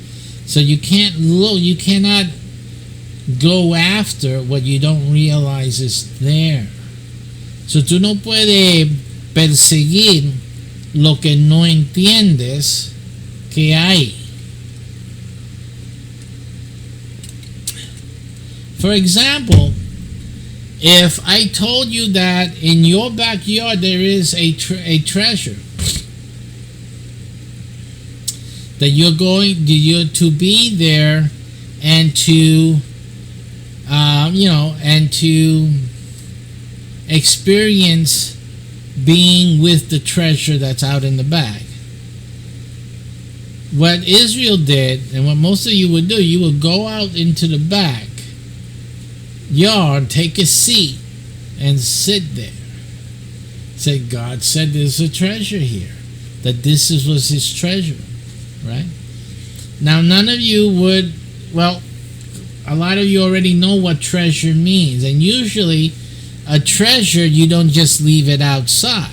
So you cannot go after what you don't realize is there. So tú no puedes perseguir lo que no entiendes que hay. For example, if I told you that in your backyard there is a treasure, that you're to be there and to and to experience being with the treasure that's out in the bag. what Israel did, and what most of you would do, you would go out into the back yard, take a seat, and sit there. Say, God said there's a treasure here, that this was his treasure, right? Now, none of you would, well, a lot of you already know what treasure means, and usually a treasure, you don't just leave it outside.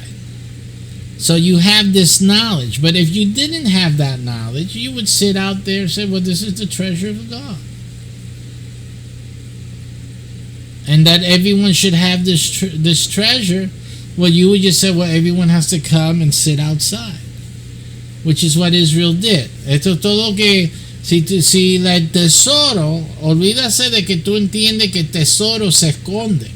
So you have this knowledge, but if you didn't have that knowledge, you would sit out there and say, well, this is the treasure of God. And that everyone should have this treasure. Well, you would just say, well, everyone has to come and sit outside, which is what Israel did. Esto es todo que, si el tesoro, olvídase de que tú entiendes que el tesoro se esconde.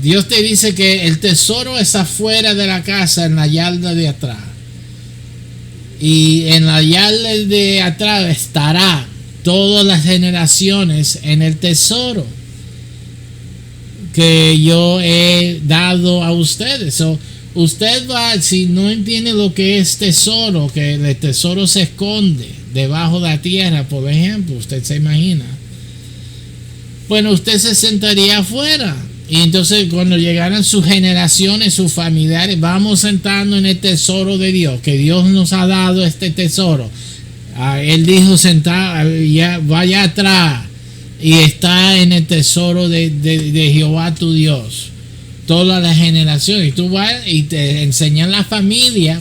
Dios te dice que el tesoro es afuera de la casa, en la yarda de atrás. Y en la yarda de atrás estará todas las generaciones en el tesoro que yo he dado a ustedes. So, usted va, si no entiende lo que es tesoro, que el tesoro se esconde debajo de la tierra, por ejemplo, usted se imagina. Bueno, usted se sentaría afuera. Y entonces cuando llegaran sus generaciones, sus familiares, vamos sentando en el tesoro de Dios, que Dios nos ha dado este tesoro. Él dijo, vaya atrás y está en el tesoro de Jehová tu Dios. Todas las generaciones. Y tú vas y te enseñan la familia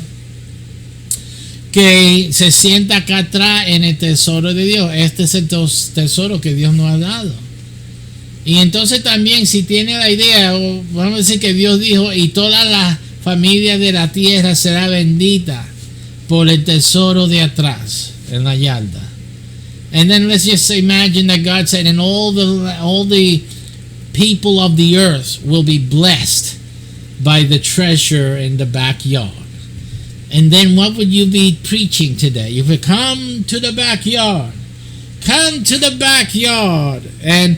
que se sienta acá atrás en el tesoro de Dios. Este es el tesoro que Dios nos ha dado. Y entonces también, si tiene la idea, vamos a decir que Dios dijo, y toda la familia de la tierra será bendita por el tesoro de atrás, en la yarda. And then let's just imagine that God said, and all the people of the earth will be blessed by the treasure in the backyard. And then what would you be preaching today? You would come to the backyard. Come to the backyard and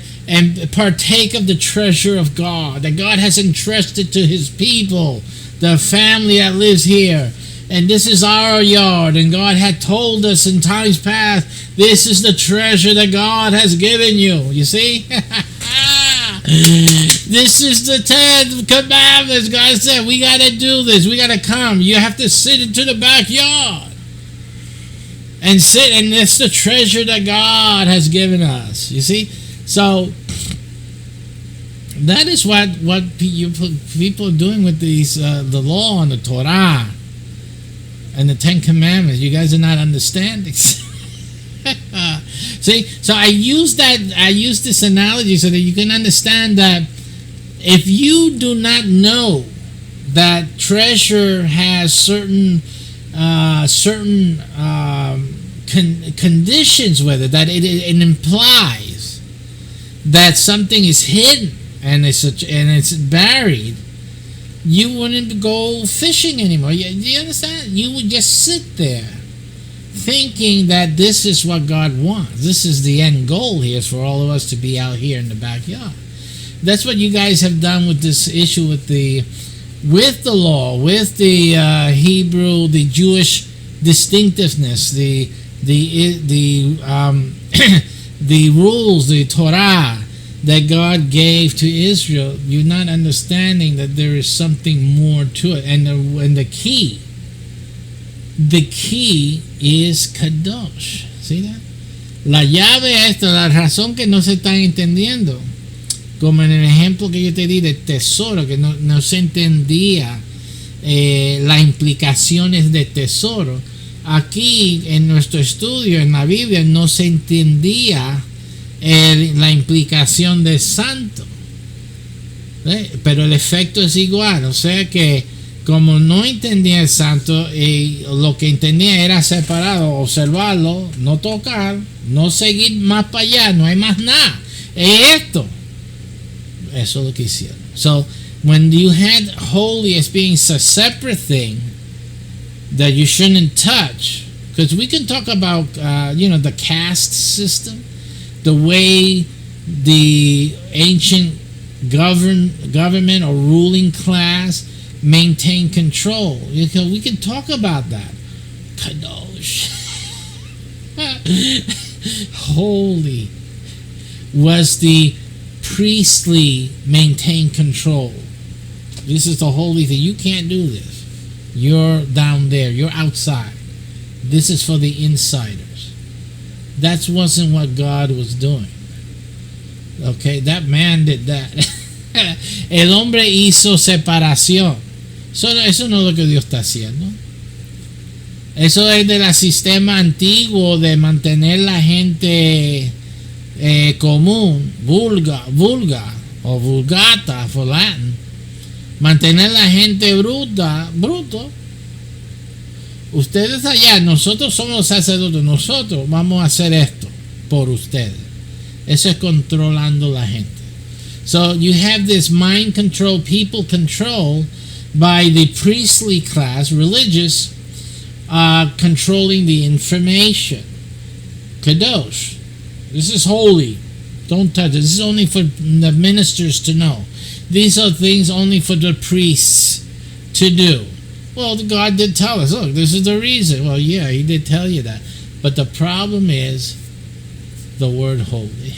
partake of the treasure of God that God has entrusted to his people, the family that lives here. And this is our yard, and God had told us in times past, this is the treasure that God has given you. You see? This is the 10 commandments. God said, we got to do this. We got to come. You have to sit into the backyard and sit, and it's the treasure that God has given us. You see? So that is what people are doing with these the law and the Torah and the 10 Commandments. You guys are not understanding. See, so I use this analogy so that you can understand that if you do not know that treasure has certain conditions with it, that it implies that something is hidden and it's buried, you wouldn't go fishing anymore. Do you understand? You would just sit there thinking that this is what God wants. This is the end goal here, is for all of us to be out here in the backyard. That's what you guys have done with this issue with the law, with the Hebrew, the Jewish distinctiveness, the the rules, the Torah that God gave to Israel. You're not understanding that there is something more to it. And the key is Kadosh. See that? La llave a esto, la razón que no se están entendiendo, como en el ejemplo que yo te di del tesoro, que no se entendía las implicaciones de tesoro. Aquí en nuestro estudio en la Biblia no se entendía la implicación de santo, pero el efecto es igual. O sea que como no entendía el santo, lo que entendía era separado, observarlo, no tocar, no seguir más para allá, no hay más nada, es esto. Eso es lo que hicieron. So when you had holy as being a separate thing that you shouldn't touch, because we can talk about the caste system, the way the ancient government or ruling class maintain control. We can talk about that, Kadosh. Holy was the priestly maintained control. This is the holy thing. You can't do this. You're down there. You're outside. This is for the insiders. That wasn't what God was doing. Okay, that man did that. El hombre hizo separación. Eso no es lo que Dios está haciendo. Eso es del sistema antiguo de mantener la gente común, vulga o vulgata for Latin. Mantener la gente bruto. Ustedes allá, nosotros somos los sacerdotes, nosotros vamos a hacer esto por ustedes. Eso es controlando la gente. So you have this mind control, people control by the priestly class, religious, controlling the information. Kadosh. This is holy. Don't touch it. This is only for the ministers to know. These are things only for the priests to do. Well, God did tell us, look, this is the reason. Well, yeah, he did tell you that. But the problem is the word holy.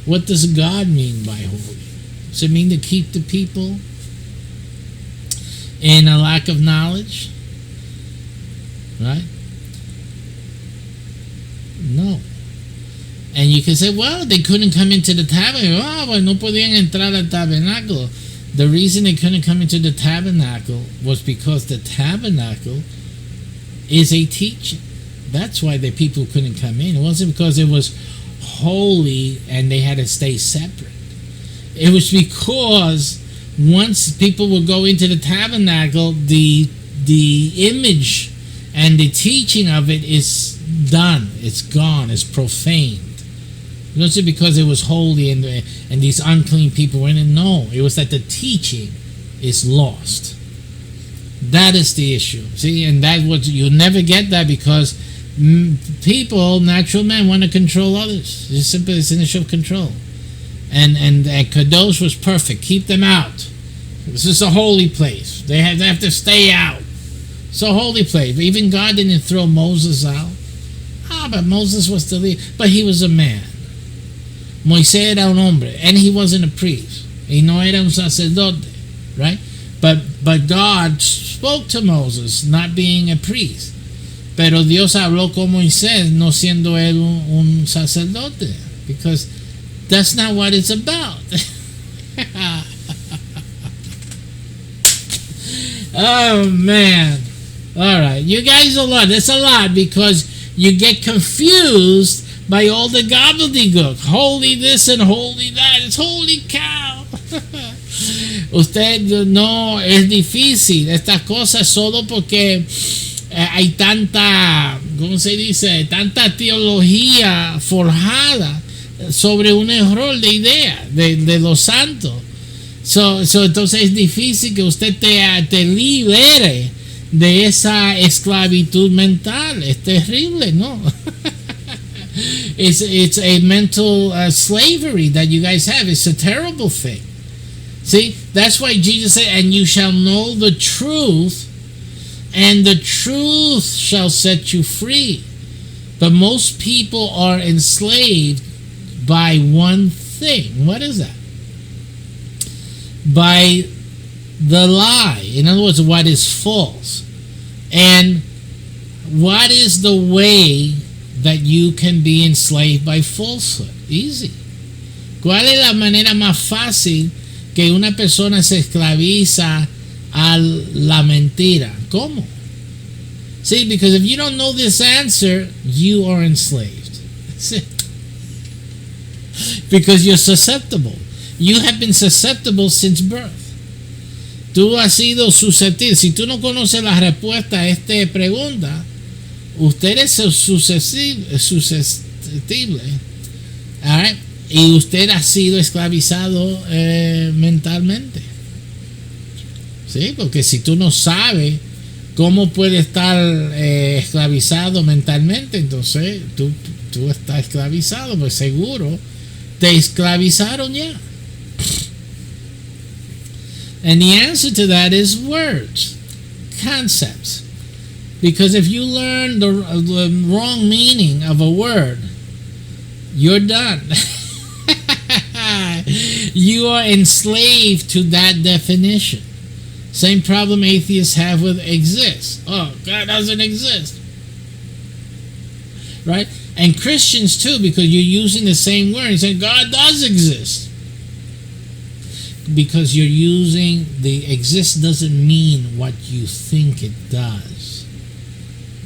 What does God mean by holy? Does it mean to keep the people in a lack of knowledge? Right? No. And you can say, well, they couldn't come into the tabernacle. Oh, well, no podían entrar al tabernáculo. The reason they couldn't come into the tabernacle was because the tabernacle is a teaching. That's why the people couldn't come in. It wasn't because it was holy and they had to stay separate. It was because once people would go into the tabernacle, the image and the teaching of it is done. It's gone. It's profaned. It wasn't because it was holy and these unclean people were in it. No, it was that the teaching is lost. That is the issue. See, and that was, you'll never get that because people, natural men, want to control others. It's simply, it's an issue of control. And Kadosh was perfect. Keep them out. This is a holy place. They have to stay out. It's a holy place. Even God didn't throw Moses out. But Moses was the leader. But he was a man. Moisés era un hombre, and he wasn't a priest. Y no era un sacerdote, right? But God spoke to Moses, not being a priest. Pero Dios habló con Moisés, no siendo él un sacerdote, because that's not what it's about. Oh man! All right, you guys a lot. That's a lot because you get confused by all the gobbledygook. Holy this and holy that. It's holy cow. Usted no, es difícil estas cosas solo porque hay tanta, ¿cómo se dice? Tanta teología forjada sobre un error de idea de los santos. Entonces es difícil que usted te libere de esa esclavitud mental. Es terrible, ¿no? It's a mental slavery that you guys have. It's a terrible thing. See, that's why Jesus said, and you shall know the truth, and the truth shall set you free. But most people are enslaved by one thing. What is that? By the lie. In other words, what is false. And what is the way that you can be enslaved by falsehood? Easy. ¿Cuál es la manera más fácil que una persona se esclaviza a la mentira? ¿Cómo? See, because if you don't know this answer, you are enslaved. That's it. Because you're susceptible. You have been susceptible since birth. Tú has sido susceptible. Si tú no conoces la respuesta a esta pregunta, usted es susceptible. All right? Y usted ha sido esclavizado mentalmente. ¿Sí? Porque si tú no sabes cómo puede estar esclavizado mentalmente, entonces tú estás esclavizado, pues seguro te esclavizaron ya. And the answer to that is words, concepts. Because if you learn the wrong meaning of a word, you're done. You are enslaved to that definition. Same problem atheists have with exist. Oh, God doesn't exist. Right? And Christians too, because you're using the same word. You say God does exist. Because you're using the exist doesn't mean what you think it does.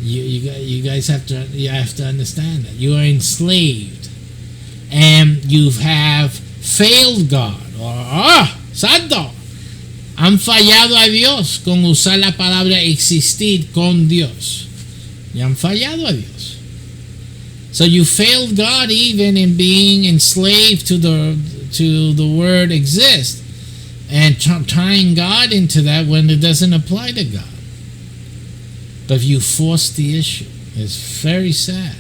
You guys have to understand that. You are enslaved. And you have failed God. ¡Santo! Han fallado a Dios con usar la palabra existir con Dios. Y han fallado a Dios. So you failed God even in being enslaved to the word exist and tying God into that when it doesn't apply to God. But you forced the issue. It's very sad.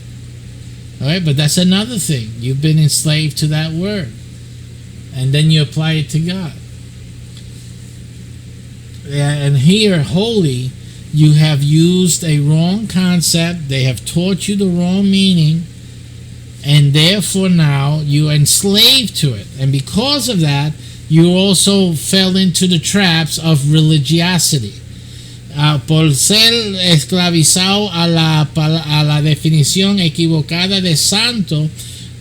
All right, but that's another thing. You've been enslaved to that word. And then you apply it to God. And here, holy, you have used a wrong concept. They have taught you the wrong meaning. And therefore now you are enslaved to it. And because of that, you also fell into the traps of religiosity. Por ser esclavizado a la definición equivocada de santo,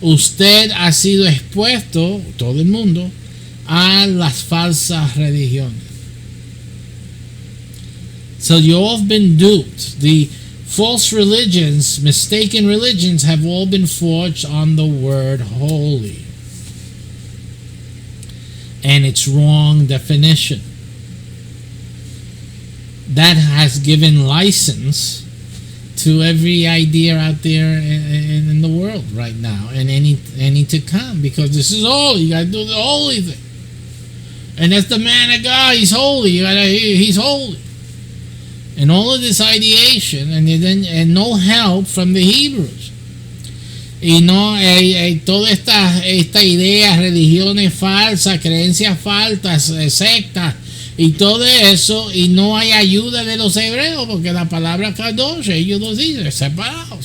usted ha sido expuesto, todo el mundo, a las falsas religiones. So you've all been duped. The false religions, mistaken religions, have all been forged on the word holy and its wrong definition. That has given license to every idea out there in the world right now and any to come, because this is holy. You got to do the holy thing, and that's the man of God. He's holy. He's holy, and all of this ideation and no help from the Hebrews. Y no toda esta idea, religiones falsas, creencias falsas, sectas y todo eso, y no hay ayuda de los hebreos, porque la palabra kadosh, ellos lo dicen, separado.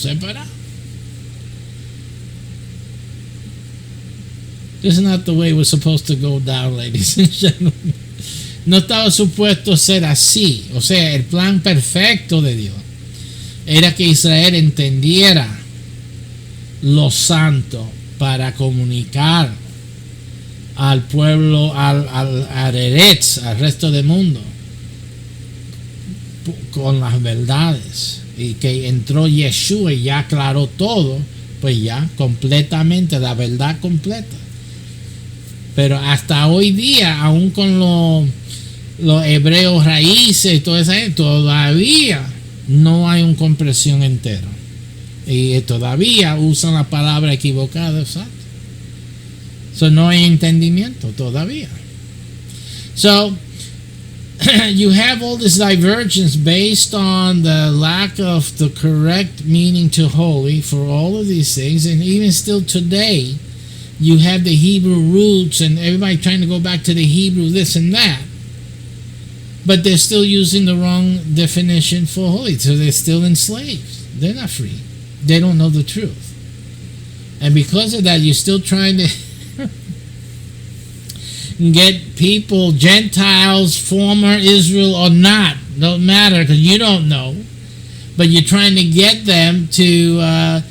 This is not the way we're supposed to go down, ladies and gentlemen. No estaba supuesto ser así. O sea, el plan perfecto de Dios era que Israel entendiera lo santo para comunicar al pueblo, al Eretz, al resto del mundo, con las verdades, y que entró Yeshua y ya aclaró todo, pues ya completamente, la verdad completa. Pero hasta hoy día, aún con los hebreos raíces y todo eso, todavía no hay una comprensión entera, y todavía usan la palabra equivocada. Exacto. So no hay entendimiento todavía. So you have all this divergence based on the lack of the correct meaning to holy for all of these things. And even still today, you have the Hebrew roots and everybody trying to go back to the Hebrew this and that. But they're still using the wrong definition for holy. So they're still enslaved. They're not free. They don't know the truth. And because of that, you're still trying to get people, Gentiles, former Israel or not, don't matter, because you don't know, but you're trying to get them to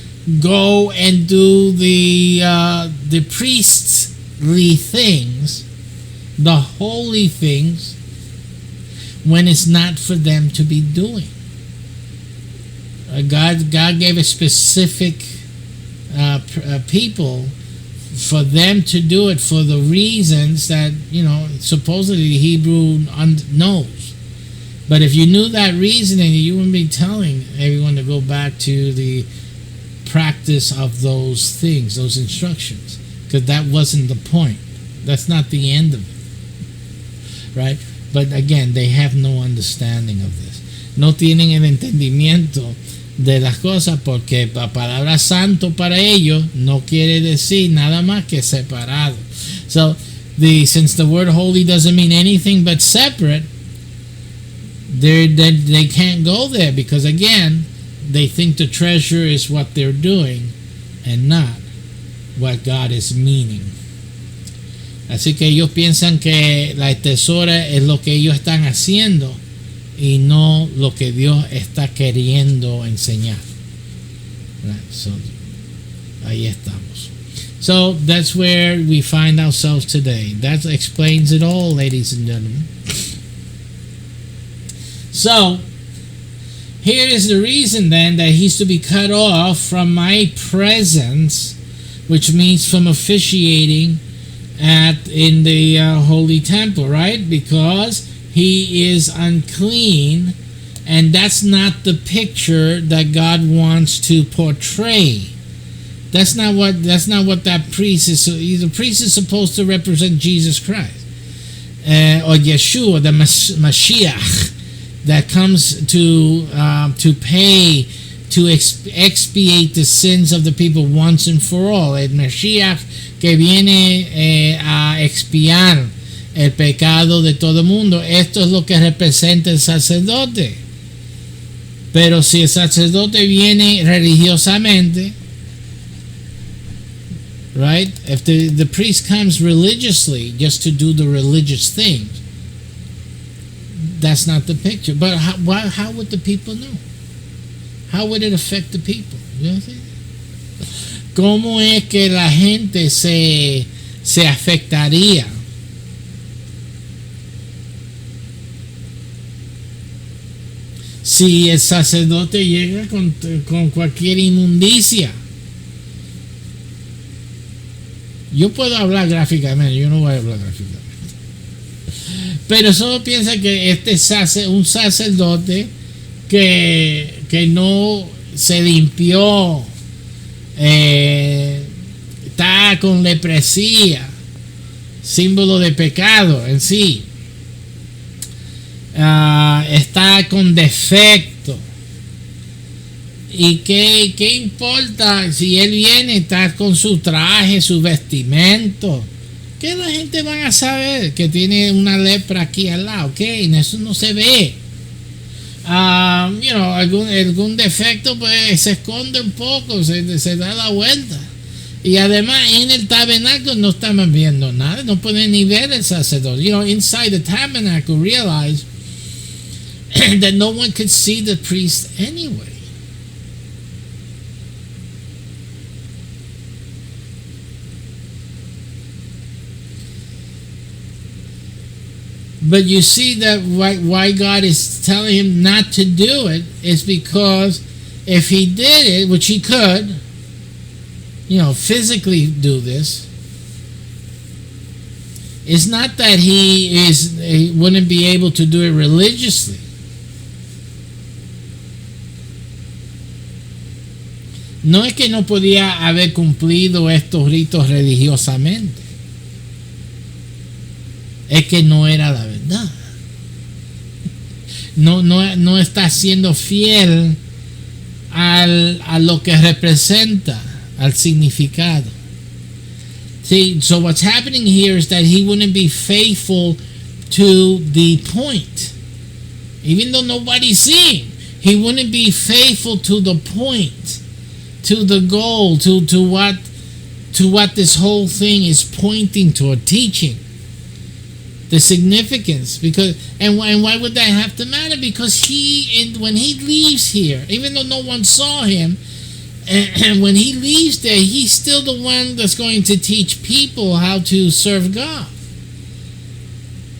go and do the priestly things, the holy things, when it's not for them to be doing. God gave a specific people for them to do it for the reasons that, supposedly the Hebrew knows. But if you knew that reasoning, you wouldn't be telling everyone to go back to the practice of those things, those instructions, because that wasn't the point. That's not the end of it, right? But again, they have no understanding of this. No tienen el entendimiento de las cosas, porque la palabra santo para ellos no quiere decir nada más que separado. So since the word holy doesn't mean anything but separate, They can't go there because again they think the treasure is what they're doing and not what God is meaning. Así que ellos piensan que la tesora es lo que ellos están haciendo y no lo que Dios está queriendo enseñar. Right, so ahí estamos. So that's where we find ourselves today. That explains it all, ladies and gentlemen. So here is the reason then that he's to be cut off from my presence, which means from officiating in the holy temple, right? Because he is unclean, and that's not the picture that God wants to portray. That's not what that priest is. The priest is supposed to represent Jesus Christ, or Yeshua, the Mashiach, that comes to pay, to expiate the sins of the people once and for all. El Mashiach que viene a expiar el pecado de todo el mundo. Esto es lo que representa el sacerdote. Pero si el sacerdote viene religiosamente, right? If the priest comes religiously just to do the religious things, that's not the picture. But how would the people know? How would it affect the people? You know what I'm saying? ¿Cómo es que la gente se afectaría? Si el sacerdote llega con cualquier inmundicia. Yo puedo hablar gráficamente, yo no voy a hablar gráficamente. Pero solo piensa que un sacerdote que no se limpió, está con lepresía, símbolo de pecado en sí, está con defecto. ¿Y qué importa si él viene, está con su traje, su vestimento? ¿Qué la gente va a saber que tiene una lepra aquí al lado? ¿Qué? Eso no se ve. Algún defecto pues se esconde un poco, se da la vuelta. Y además en el tabernáculo no estamos viendo nada, no pueden ni ver el sacerdote. Inside the tabernacle, realize that no one could see the priest anyway. But you see that why God is telling him not to do it is because if he did it, which he could, physically do this, it's not that he wouldn't be able to do it religiously. No es que no podía haber cumplido estos ritos religiosamente. Es que no era la verdad. No está siendo fiel a lo que representa, al significado. See, so what's happening here is that he wouldn't be faithful to the point. Even though nobody's seeing, he wouldn't be faithful to the point, to the goal, to what this whole thing is pointing to or teaching. The significance, and why would that have to matter? Because when he leaves here, even though no one saw him, and when he leaves there, he's still the one that's going to teach people how to serve God,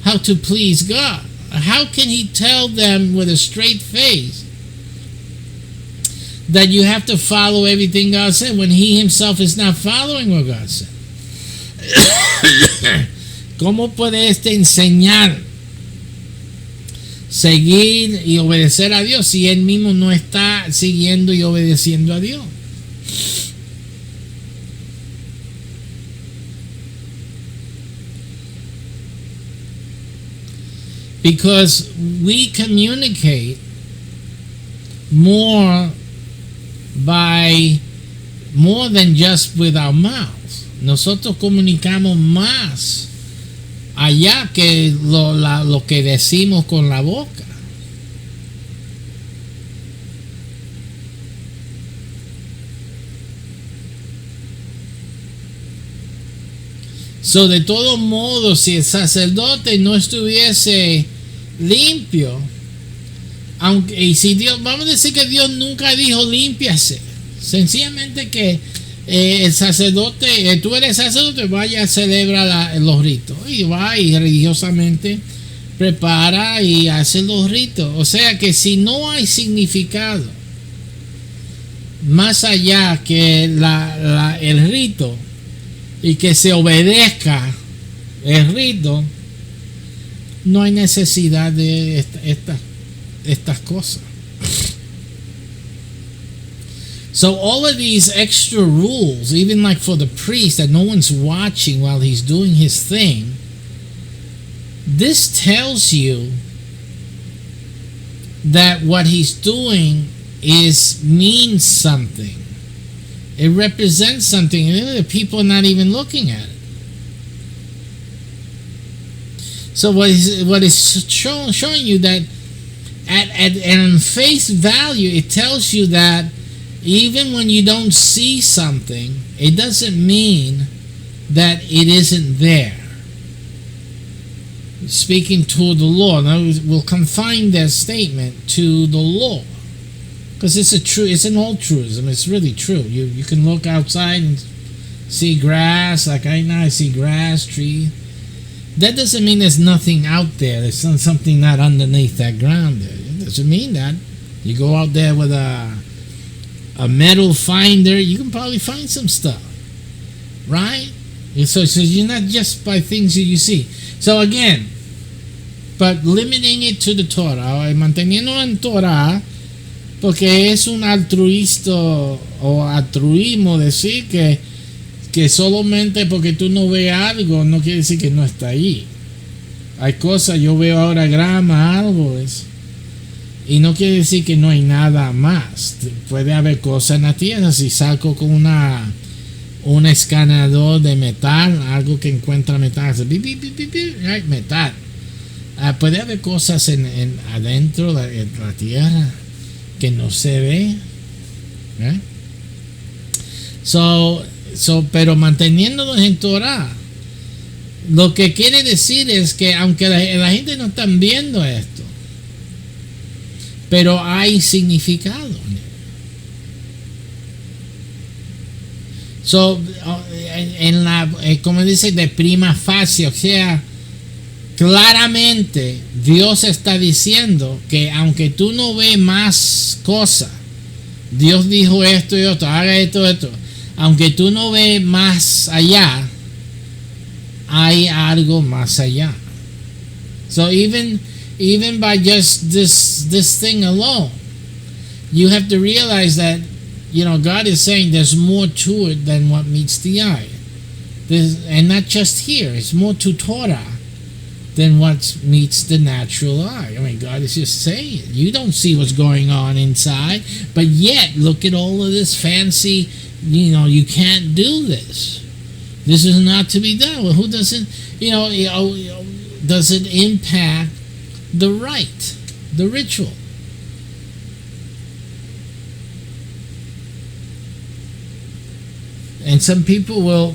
how to please God. How can he tell them with a straight face that you have to follow everything God said when he himself is not following what God said? ¿Cómo puede enseñar, seguir y obedecer a Dios si él mismo no está siguiendo y obedeciendo a Dios? Because we communicate more than just with our mouths. Nosotros comunicamos más allá que lo que decimos con la boca. So, de todos modos, si el sacerdote no estuviese limpio, aunque, y si Dios, vamos a decir que Dios nunca dijo límpiase, sencillamente que el sacerdote, tú eres sacerdote, vaya, celebra los ritos, y va y religiosamente prepara y hace los ritos. O sea que si no hay significado más allá que el rito, y que se obedezca el rito, no hay necesidad de estas cosas. So all of these extra rules, even like for the priest that no one's watching while he's doing his thing, this tells you that what he's doing means something. It represents something, and the people are not even looking at it. So what is showing you that at face value, it tells you that even when you don't see something, it doesn't mean that it isn't there. Speaking to the law, now we'll confine that statement to the law, because it's an old truism. It's really true. You can look outside and see grass, like right now I see grass, tree. That doesn't mean there's nothing out there. There's something not underneath that ground there. It doesn't mean that. You go out there with a metal finder, you can probably find some stuff, right? So you're not just by things that you see. So again, but limiting it to the Torah, manteniendo en Torah, porque es un altruismo decir que solamente porque tú no ves algo no quiere decir que no está ahí. Hay cosas, yo veo ahora grama, árboles, y no quiere decir que no hay nada más. Puede haber cosas en la tierra. Si saco con un escaneador de metal, algo que encuentra metal, hace metal. Puede haber cosas adentro de la tierra que no se ve. Pero manteniéndonos en Torah, lo que quiere decir es que aunque la gente no está viendo esto, pero hay significado. Como dice, de prima facie, o sea, claramente Dios está diciendo que aunque tú no ves más cosas, Dios dijo esto y otro, haga esto, aunque tú no ves más allá, hay algo más allá. So even by just this thing alone, you have to realize that, God is saying there's more to it than what meets the eye. And not just here, it's more to Torah than what meets the natural eye. I mean, God is just saying it. You don't see what's going on inside, but yet look at all of this fancy, you can't do this. This is not to be done. Well, who doesn't, does it impact the rite, the ritual? And some people will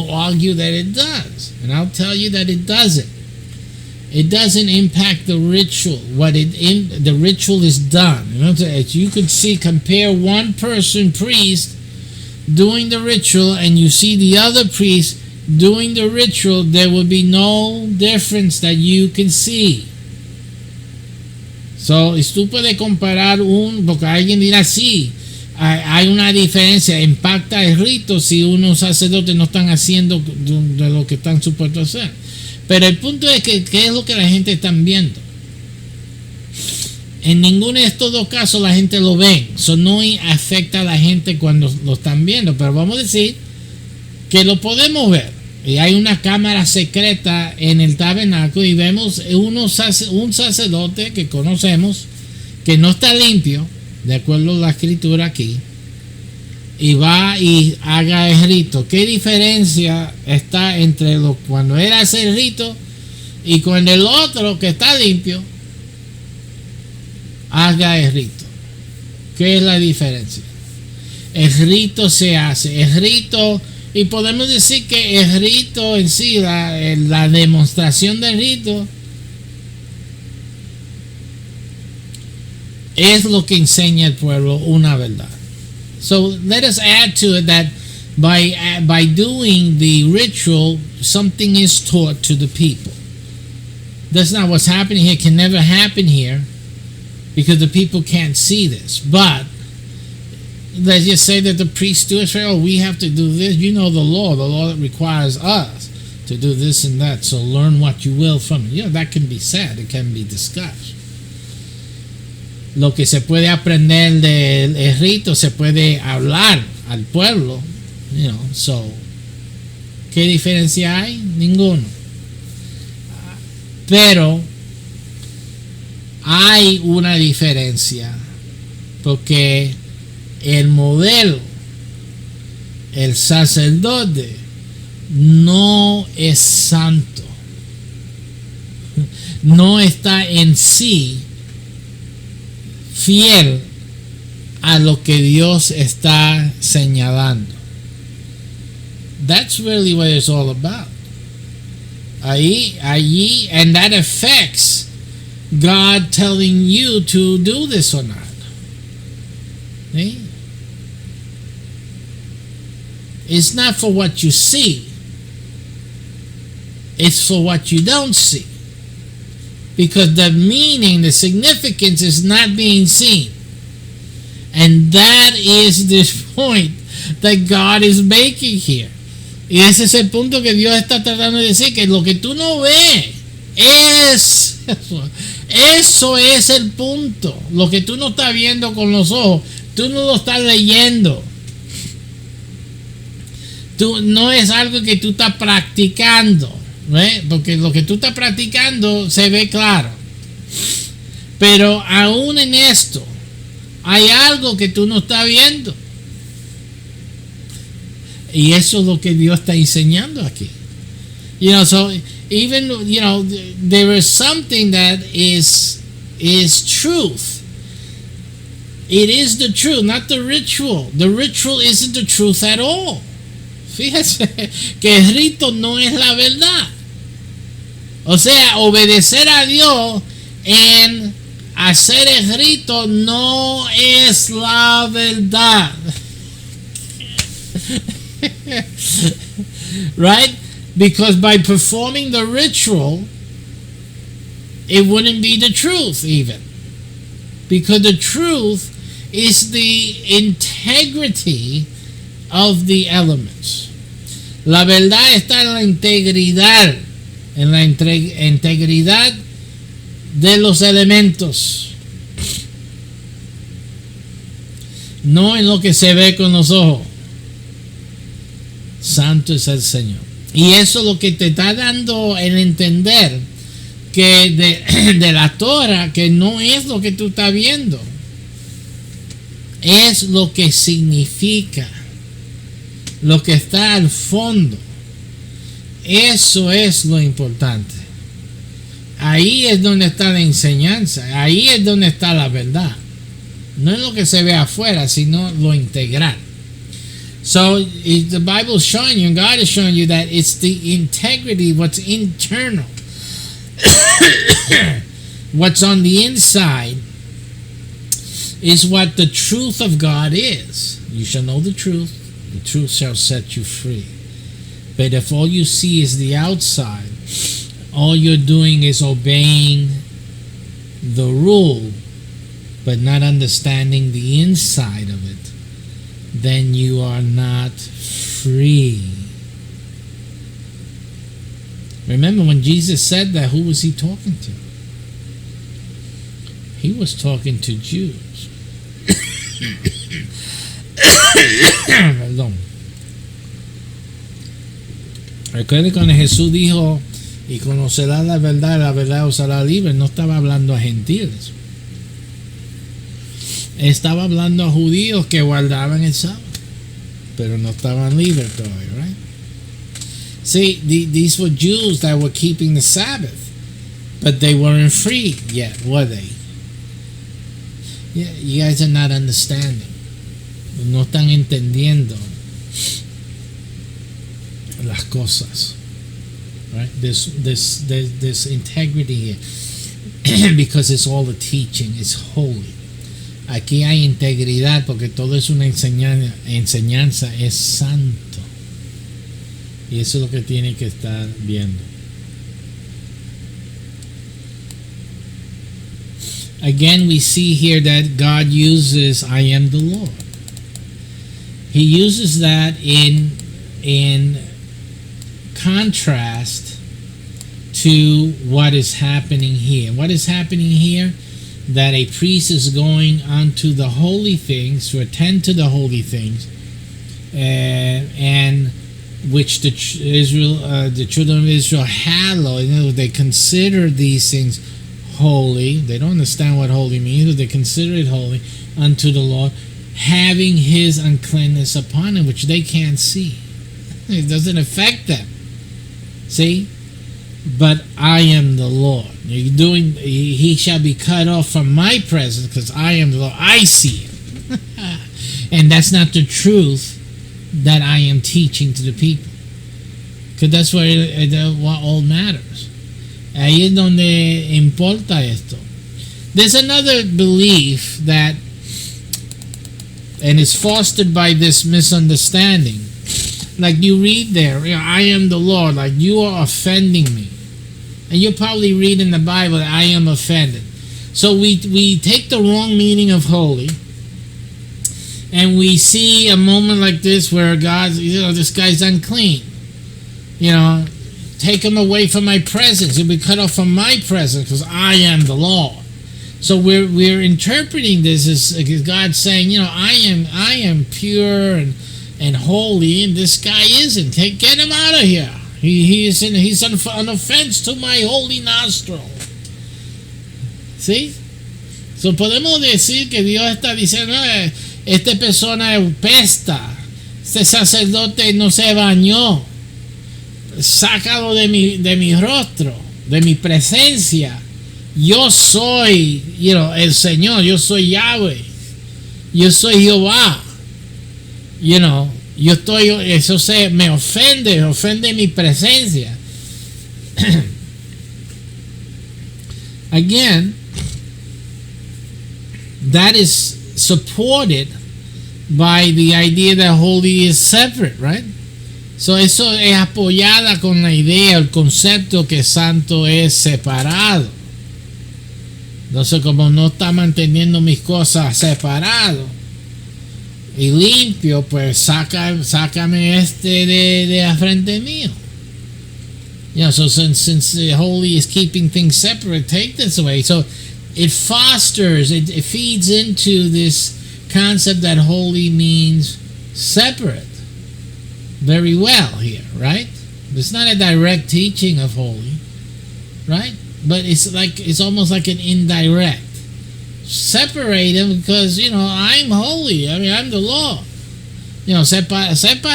argue that it does, and I'll tell you that it doesn't. It doesn't impact the ritual. The ritual is done. You could compare one priest doing the ritual, and you see the other priest doing the ritual. There will be no difference that you can see. So, tú puedes comparar porque alguien dirá, sí, hay una diferencia, impacta el rito si unos sacerdotes no están haciendo de lo que están supuestos a hacer. Pero el punto es que ¿qué es lo que la gente está viendo? En ninguno de estos dos casos la gente lo ve. Eso no afecta a la gente cuando lo están viendo. Pero vamos a decir que lo podemos ver. Y hay una cámara secreta en el tabernáculo y vemos un sacerdote que conocemos que no está limpio, de acuerdo a la escritura aquí, y va y haga el rito. ¿Qué diferencia está entre cuando él hace el rito y cuando el otro que está limpio haga el rito? ¿Qué es la diferencia? El rito se hace, el rito Y podemos decir que el rito en sí, la demostración del rito, es lo que enseña el pueblo una verdad. So let us add to it that by doing the ritual, something is taught to the people. That's not what's happening here. It can never happen here because the people can't see this. But let's just say that the priests do it. Oh, we have to do this. You know the law that requires us to do this and that. So learn what you will from it. That can be said. It can be discussed. Lo que se puede aprender del rito se puede hablar al pueblo. So, ¿qué diferencia hay? Ninguno. Pero hay una diferencia porque el modelo, el sacerdote, no es santo, no está en sí fiel a lo que Dios está señalando. That's really what it's all about. Allí, and that affects God telling you to do this or not. See? It's not for what you see. It's for what you don't see. Because the meaning, the significance is not being seen. And that is the point that God is making here. Y ese es el punto que Dios está tratando de decir, que lo que tú no ves es eso es el punto. Lo que tú no estás viendo con los ojos, tú no lo estás leyendo. No es algo que tú estás practicando, ¿ves? Porque lo que tú estás practicando se ve claro. Pero aún en esto hay algo que tú no estás viendo. Y eso es lo que Dios está enseñando aquí. So even, there is something that is truth. It is the truth, not the ritual. The ritual isn't the truth at all. Fíjese que el rito no es la verdad. O sea, obedecer a Dios en hacer el rito no es la verdad. Right? Because by performing the ritual, it wouldn't be the truth even. Because the truth is the integrity of the elements. La verdad está en la integridad, integridad de los elementos. No en lo que se ve con los ojos. Santo es el Señor. Y eso es lo que te está dando el entender que de la Torah, que no es lo que tú estás viendo, es lo que significa, lo que está al fondo. Eso es lo importante. Ahí es donde está la enseñanza, ahí es donde está la verdad. No es lo que se ve afuera, sino lo integral. So the Bible is showing you, and God is showing you that it's the integrity, what's internal, what's on the inside, is what the truth of God is. You shall know the truth shall set you free. But if all you see is the outside, all you're doing is obeying the rule, but not understanding the inside of it, then you are not free. Remember when Jesus said that, who was he talking to? He was talking to Jews. Perdón. Recuerden cuando Jesús dijo, y conocerá la verdad os hará libre, no estaba hablando a gentiles. Estaba hablando a judíos que guardaban el sábado, pero no estaban libres todavía, right? See, these were Jews that were keeping the Sabbath, but they weren't free yet, were they? Yeah, you guys are not understanding. No están entendiendo las cosas. Right? This integrity here, because it's all the teaching. It's holy. Aquí hay integridad porque todo es una enseñanza, es santo. Y eso es lo que tiene que estar viendo. Again, we see here that God uses I am the Lord. He uses that in contrast to what is happening here. What is happening here? That a priest is going unto the holy things to attend to the holy things, and which the children of Israel hallow. You know, they consider these things holy. They don't understand what holy means, but they consider it holy unto the Lord, having His uncleanness upon them, which they can't see. It doesn't affect them. See? But I am the Lord. He shall be cut off from my presence, because I am the Lord. I see it. And that's not the truth that I am teaching to the people. Because that's what all matters. Ahí es donde importa esto. There's another belief that, and it's fostered by this misunderstanding. Like you read there, I am the Lord, like you are offending me. And you probably read in the Bible that I am offended. So we take the wrong meaning of holy, and we see a moment like this where God's, this guy's unclean. Take him away from my presence. He'll be cut off from my presence because I am the Lord. So we're interpreting this as God saying, I am pure and holy, and this guy isn't. Get him out of here. He's an offense to my holy nostril. ¿Sí? So podemos decir que Dios está diciendo, esta persona pesta, este sacerdote no se bañó, sácalo de mi rostro, de mi presencia. Yo soy, el Señor, yo soy Yahweh, yo soy Jehová. Me ofende mi presencia. Again, that is supported by the idea that holy is separate, right? So eso es apoyada con la idea, el concepto que santo es separado. Entonces, como no está manteniendo mis cosas separado y limpio, pues sácame de a frente mío. So since the holy is keeping things separate, take this away. So it fosters, it feeds into this concept that holy means separate. Very well here, right? It's not a direct teaching of holy, right? But it's almost like an indirect. Separate him because, I'm holy. I mean, I'm the Lord. Separa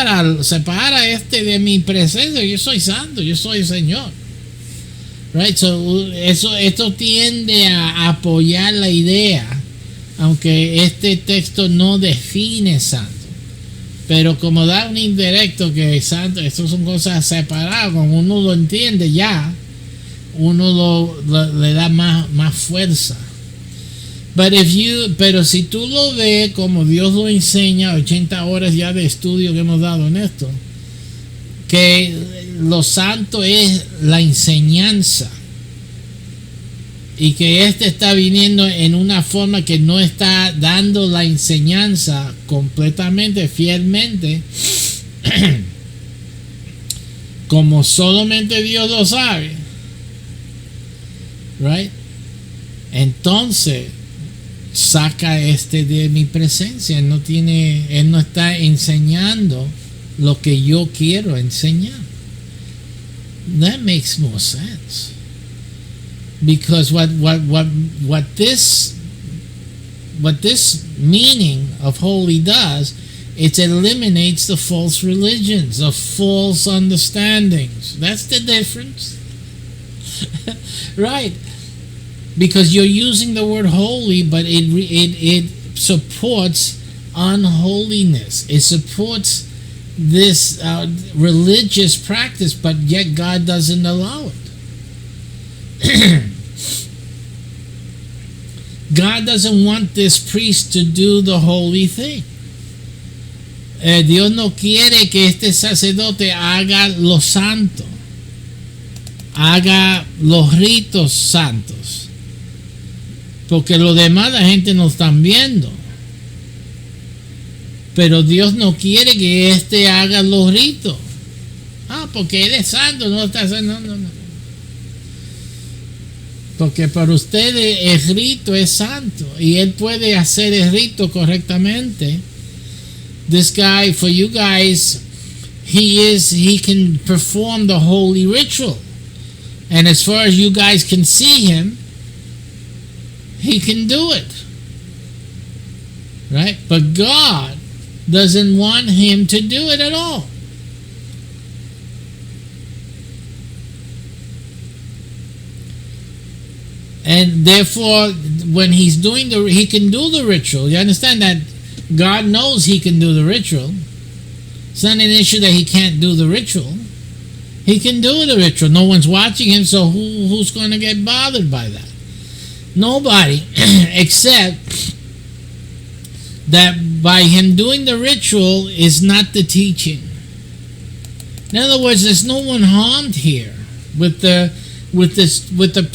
de mi presencia. Yo soy santo. Yo soy el Señor. Right? So, esto tiende a apoyar la idea, aunque este texto no define santo. Pero como da un indirecto que santo, esto son cosas separadas, como uno lo entiende ya, uno le da más fuerza. Pero si tú lo ves como Dios lo enseña, 80 horas ya de estudio que hemos dado en esto, que lo santo es la enseñanza, y que está viniendo en una forma que no está dando la enseñanza completamente, fielmente, como solamente Dios lo sabe, right? Entonces saca de mi presencia. Él no está enseñando lo que yo quiero enseñar. That makes more sense. Because what this meaning of holy does, it eliminates the false religions, the false understandings. That's the difference. Right? Because you're using the word holy, but it supports unholiness. It supports this religious practice, but yet God doesn't allow it. God doesn't want this priest to do the holy thing. Dios no quiere que este sacerdote haga lo santo, haga los ritos santos, porque lo demás la gente no están viendo. Pero Dios no quiere que este haga los ritos. Porque él es santo, no está santo. No. Porque para ustedes el rito es santo y él puede hacer el rito correctamente. This guy, for you guys, he can perform the holy ritual. And as far as you guys can see him, he can do it. Right? But God doesn't want him to do it at all. And therefore, when he's doing he can do the ritual. You understand that God knows he can do the ritual. It's not an issue that he can't do the ritual. He can do the ritual. No one's watching him, so who's going to get bothered by that? Nobody, except that by him doing the ritual is not the teaching. In other words, there's no one harmed here with the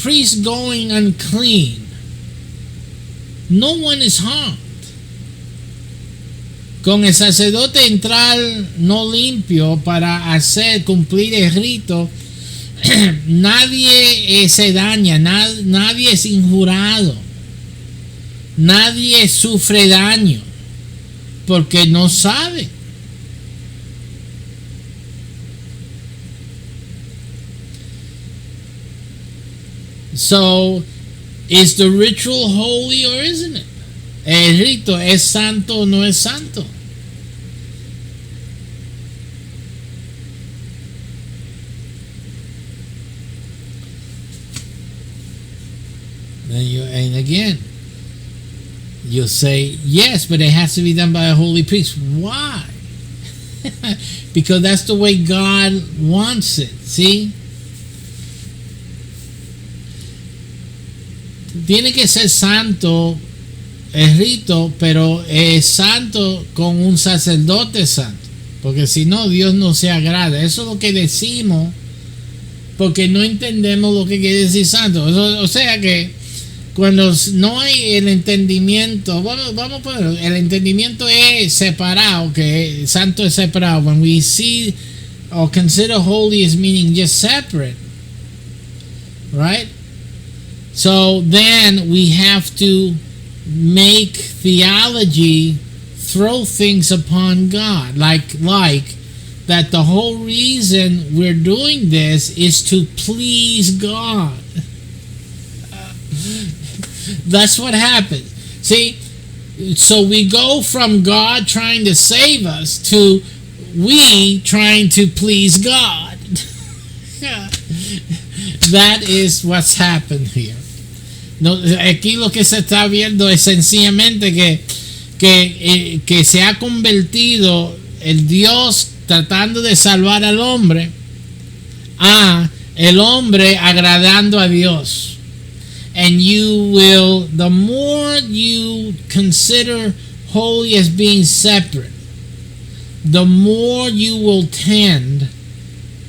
priest going unclean. No one is harmed. Con el sacerdote entrar no limpio para hacer cumplir el rito, nadie se daña, nadie es injurado, nadie sufre daño porque no sabe. So, is the ritual holy or isn't it? El rito es santo o no es santo. And again, you'll say, yes, but it has to be done by a holy priest. Why? Because that's the way God wants it. See? Tiene que ser santo el rito, pero es santo con un sacerdote santo. Porque si no, Dios no se agrada. Eso es lo que decimos, porque no entendemos lo que quiere decir santo. O sea que cuando no hay el entendimiento, vamos a ponerlo, el entendimiento es separado, que santo es separado. When we see or consider holy as meaning just separate, right? So then we have to make theology throw things upon God, like that the whole reason we're doing this is to please God. That's what happens. See, so we go from God trying to save us to we trying to please God. That is what's happened here. No, aquí lo que se está viendo es sencillamente que se ha convertido el Dios tratando de salvar al hombre a el hombre agradando a Dios. And you will, the more you consider holy as being separate, the more you will tend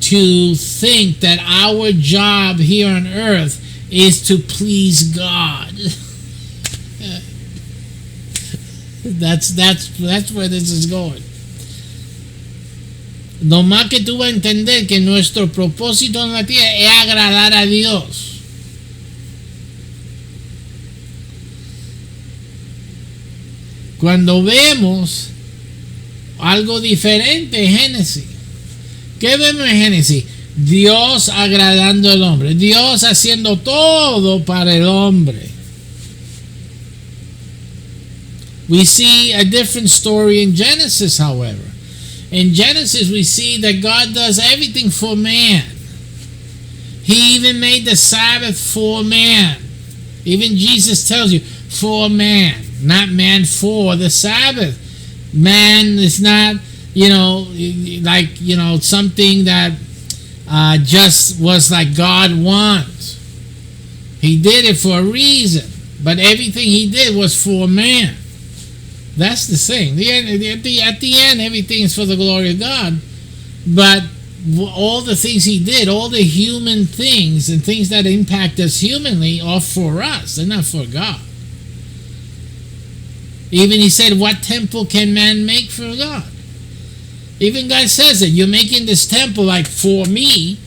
to think that our job here on earth is to please God. That's where this is going. No más que tú vas a entender que nuestro propósito en la tierra es agradar a Dios. Cuando vemos algo diferente en Génesis, ¿qué vemos en Génesis? Dios agradando al hombre, Dios haciendo todo para el hombre. We see a different story in Genesis, however. In Genesis, we see that God does everything for man. He even made the Sabbath for man. Even Jesus tells you, for man, not man for the Sabbath. Man is not, something that just was like God wants. He did it for a reason, but everything he did was for man. That's the thing. At the end, everything is for the glory of God. But all the things he did, all the human things and things that impact us humanly are for us. They're not for God. Even he said, what temple can man make for God? Even God says it. You're making this temple like for me,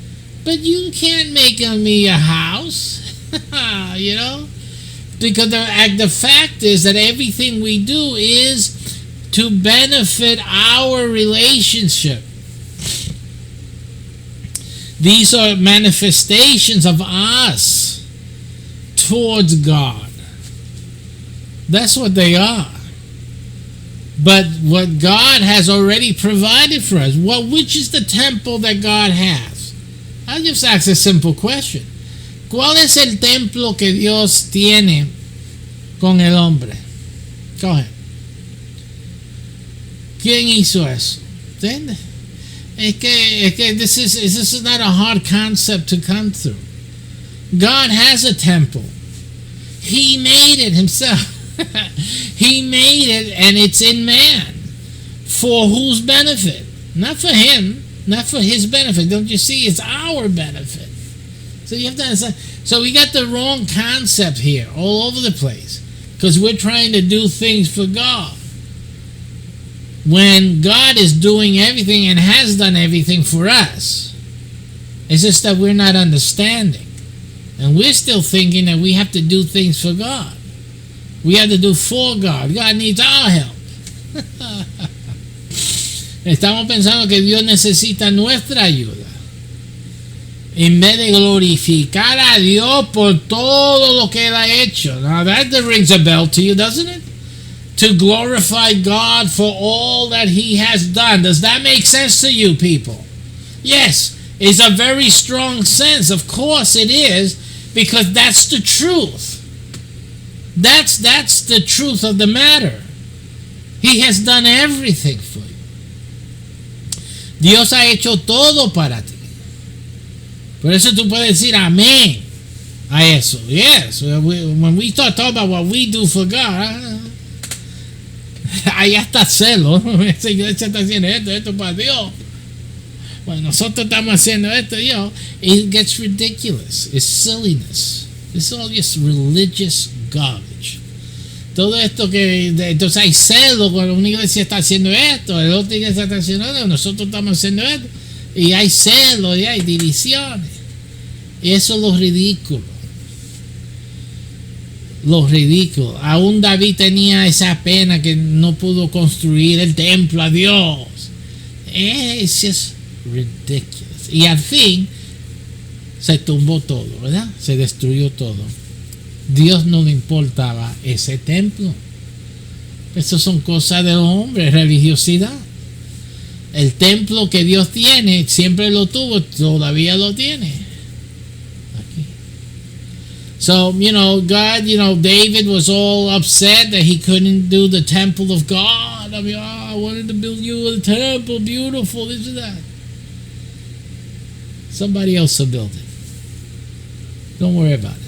but you can't make me a house. Because the fact is that everything we do is to benefit our relationship. These are manifestations of us towards God. That's what they are. But what God has already provided for us, which is the temple that God has? I'll just ask a simple question. ¿Cuál es el templo que Dios tiene con el hombre? Go ahead. ¿Quién hizo eso? ¿Entiendes? Es que this is not a hard concept to come through. God has a temple. He made it himself. He made it, and it's in man. For whose benefit? Not for him, not for his benefit. Don't you see? It's our benefit. So you have to understand. So we got the wrong concept here all over the place because we're trying to do things for God when God is doing everything and has done everything for us. It's just that we're not understanding, and we're still thinking that we have to do things for God. We have to do for God. God needs our help. Estamos pensando que Dios necesita nuestra ayuda en vez de glorificar a Dios por todo lo que Él ha hecho. Now that rings a bell to you, doesn't it? To glorify God for all that He has done. Does that make sense to you people? Yes, it's a very strong sense. Of course it is, because that's the truth. That's the truth of the matter. He has done everything for you. Dios ha hecho todo para ti. Por eso tú puedes decir amén a eso. Yes, when we start talking about what we do for God, ahí está celo. Esa iglesia está haciendo esto para Dios. Bueno, nosotros estamos haciendo esto, it gets ridiculous. It's silliness. It's all just religious garbage. Todo esto entonces hay celo cuando una iglesia está haciendo esto, la otra iglesia está haciendo esto, nosotros estamos haciendo esto, y hay celo, y hay divisiones. Y eso es lo ridículo. Lo ridículo. Aún David tenía esa pena que no pudo construir el templo a Dios. It's just ridiculous. Y al fin se tumbó todo, ¿verdad? Se destruyó todo. Dios no le importaba ese templo. Eso son cosas de hombres, religiosidad. El templo que Dios tiene, siempre lo tuvo, todavía lo tiene. Aquí. So, God, David was all upset that he couldn't do the temple of God. I wanted to build you a temple, beautiful, this and that. Somebody else will build it. Don't worry about it.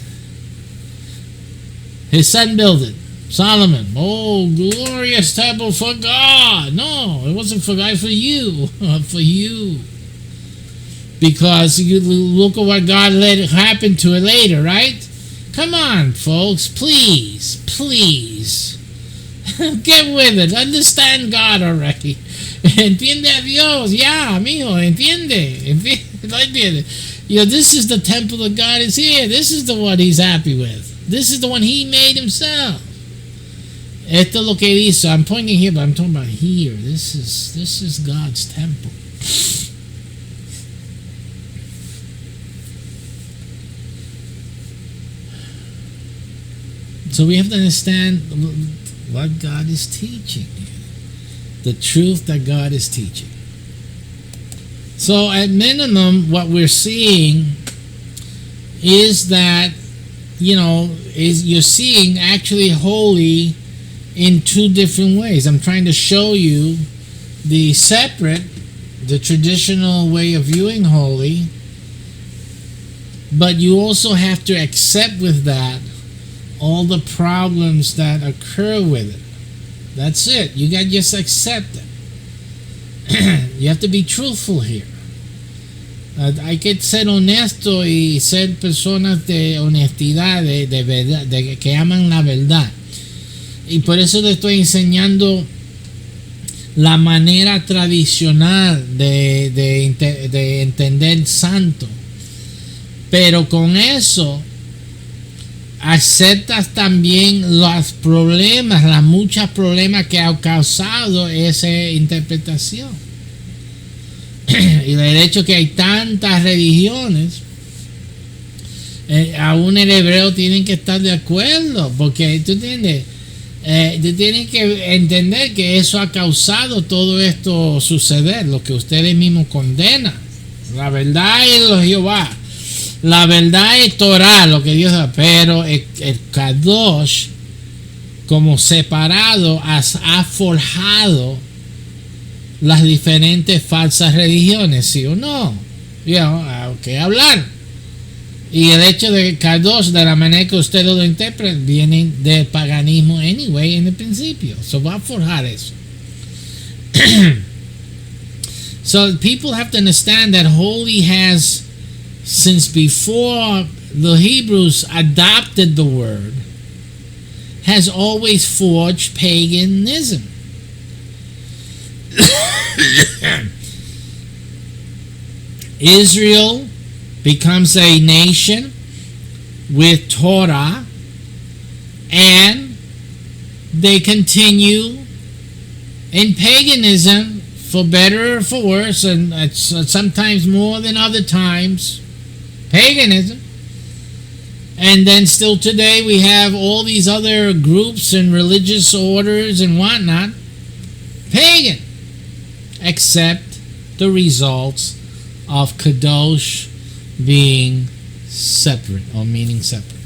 His son built it. Solomon. Oh, glorious temple for God. No, it wasn't for God, for you. For you. Because you look at what God let it happen to it later, right? Come on, folks. Please. Get with it. Understand God already. Entiende a Dios. Ya, amigo. Entiende. This is the temple of God is here. This is the one He's happy with. This is the one He made Himself. Esto es lo que hizo. I'm pointing here, but I'm talking about here. This is God's temple. So we have to understand what God is teaching. The truth that God is teaching. So at minimum, what we're seeing is that you're seeing actually holy in two different ways. I'm trying to show you the traditional way of viewing holy, but you also have to accept with that all the problems that occur with it. That's it. You got to just accept it. You have to be truthful here. Hay que ser honesto y ser personas de honestidad, de verdad, de que aman la verdad. Y por eso le estoy enseñando la manera tradicional de entender santo. Pero con eso aceptas también los muchos problemas que ha causado esa interpretación. Y el hecho que hay tantas religiones, aún el hebreo tienen que estar de acuerdo, porque tú entiendes, tú tienes que entender que eso ha causado todo esto suceder, lo que ustedes mismos condenan. La verdad es lo Jehová, la verdad es Torah, lo que Dios da, pero el Kadosh como separado ha forjado las diferentes falsas religiones, ¿sí o no? Hay que hablar. Y el hecho de Kadosh, de la manera que ustedes lo interpretan, viene del paganismo anyway en el principio. So va a forjar eso. So people have to understand that holy has, since before the Hebrews adopted the word, has always forged paganism. Israel becomes a nation with Torah, and they continue in paganism, for better or for worse, and sometimes more than other times, paganism. And then still today we have all these other groups and religious orders and whatnot, pagan, except the results of Kadosh being separate, or meaning separate.